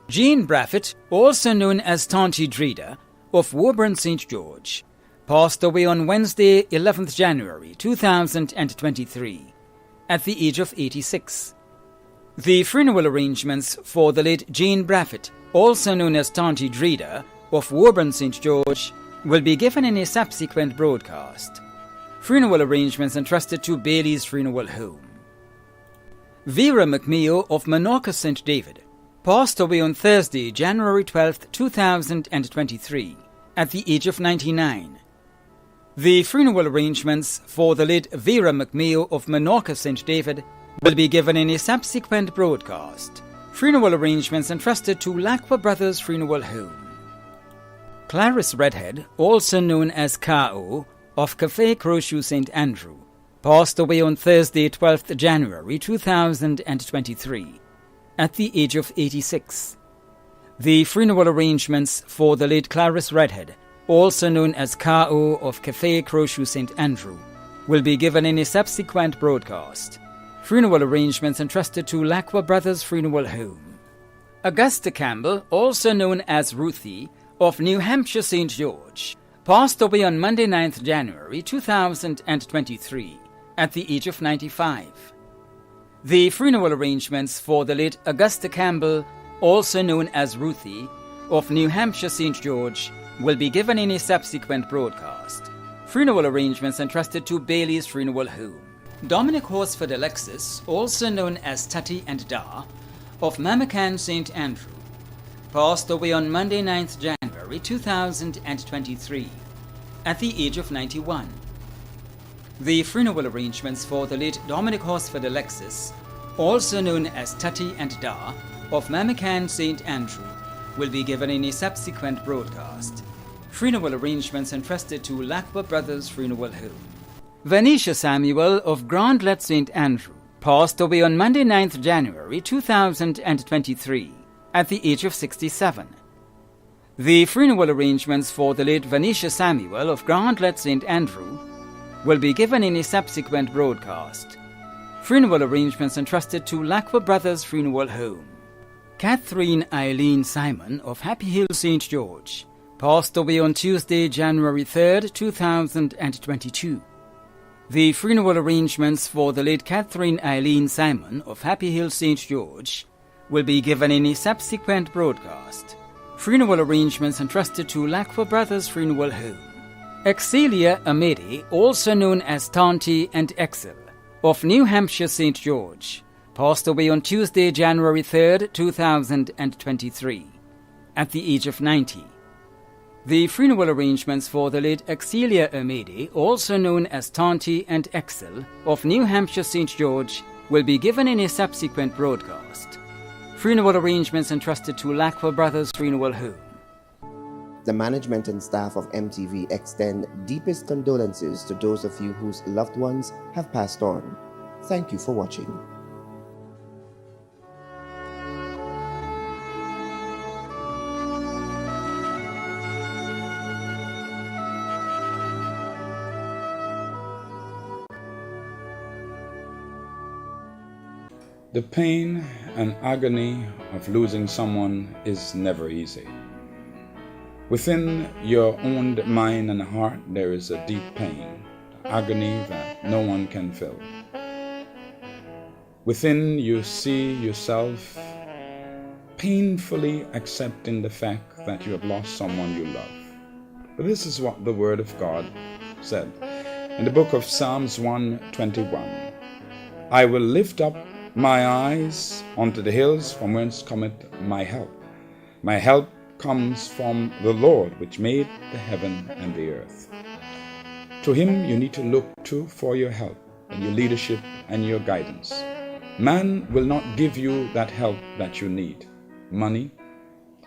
Jean Braffett, also known as Tanti Dreda of Woburn St. George, passed away on Wednesday, 11th January 2023, at the age of 86. The funeral arrangements for the late Jean Braffett, also known as Tanti Dreda of Woburn St. George, will be given in a subsequent broadcast. Funeral arrangements entrusted to Bailey's Funeral Home. Vera McMeo of Menorca St. David passed away on Thursday, January 12, 2023, at the age of 99. The funeral arrangements for the late Vera McMeo of Menorca St. David will be given in a subsequent broadcast. Funeral arrangements entrusted to Lacqua Brothers Funeral Home. Clarice Redhead, also known as K.O., of Café Croshoe St. Andrew, passed away on Thursday, 12th January 2023, at the age of 86. The funeral arrangements for the late Clarice Redhead, also known as K.O. of Café Croshoe St. Andrew, will be given in a subsequent broadcast. Funeral arrangements entrusted to Lacqua Brothers Funeral Home. Augusta Campbell, also known as Ruthie, of New Hampshire St. George, passed away on Monday, 9th January 2023, at the age of 95. The funeral arrangements for the late Augusta Campbell, also known as Ruthie, of New Hampshire St. George, will be given in a subsequent broadcast. Funeral arrangements entrusted to Bailey's Funeral Home. Dominic Horsford Alexis, also known as Tati and Da, of Mamacan St. Andrew, passed away on Monday, 9th January 2023, at the age of 91. The funeral arrangements for the late Dominic Horsford Alexis, also known as Tati and Da, of Mamacan St. Andrew, will be given in a subsequent broadcast. Funeral arrangements entrusted to Lacqua Brothers Funeral Home. Venetia Samuel of Grandlet St. Andrew passed away on Monday, 9th January 2023, at the age of 67. The funeral arrangements for the late Venetia Samuel of Grandlet St. Andrew will be given in a subsequent broadcast. Funeral arrangements entrusted to Lacqua Brothers Funeral Home. Catherine Eileen Simon of Happy Hill St. George passed away on Tuesday, January 3rd, 2022. The funeral arrangements for the late Catherine Eileen Simon of Happy Hill St. George will be given in a subsequent broadcast. Funeral arrangements entrusted to Lacqua Brothers Funeral Home. Excelia Amede, also known as Tanti and Excel, of New Hampshire St. George, passed away on Tuesday, January 3rd, 2023, at the age of 90. The funeral arrangements for the late Excelia Amede, also known as Tanti and Excel, of New Hampshire St. George, will be given in a subsequent broadcast. Funeral arrangements entrusted to Lacqua Brothers Funeral Home. The management and staff of MTV extend deepest condolences to those of you whose loved ones have passed on. Thank you for watching. The pain and agony of losing someone is never easy. Within your own mind and heart, there is a deep pain, agony that no one can fill. Within you see yourself painfully accepting the fact that you have lost someone you love. But this is what the Word of God said in the book of Psalms 121. I will lift up my eyes unto the hills, from whence cometh my help. My help comes from the Lord, which made the heaven and the earth. To him you need to look to for your help and your leadership and your guidance. Man will not give you that help that you need. Money,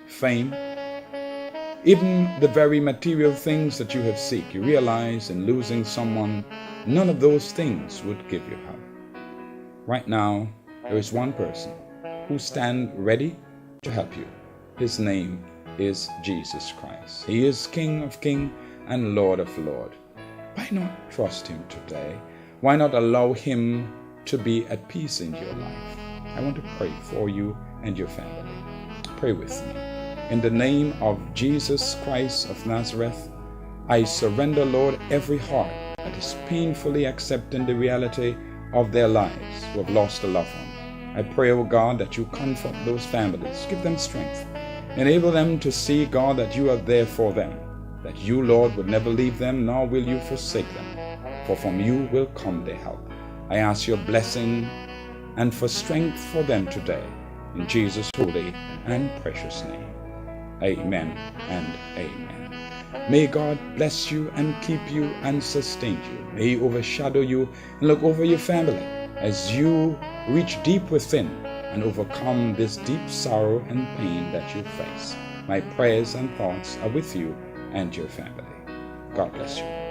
fame, even the very material things that you have seek. You realize in losing someone, none of those things would give you help. Right now, there is one person who stands ready to help you. His name is Jesus Christ. He is King of Kings and Lord of Lords. Why not trust Him today? Why not allow Him to be at peace in your life? I want to pray for you and your family. Pray with me. In the name of Jesus Christ of Nazareth, I surrender, Lord, every heart that is painfully accepting the reality of their lives who have lost a loved one. I pray, O God, that you comfort those families. Give them strength. Enable them to see, God, that you are there for them, that you, Lord, would never leave them, nor will you forsake them, for from you will come their help. I ask your blessing and for strength for them today, in Jesus' holy and precious name. Amen and amen. May God bless you and keep you and sustain you. May He overshadow you and look over your family as you reach deep within and overcome this deep sorrow and pain that you face. My prayers and thoughts are with you and your family. God bless you.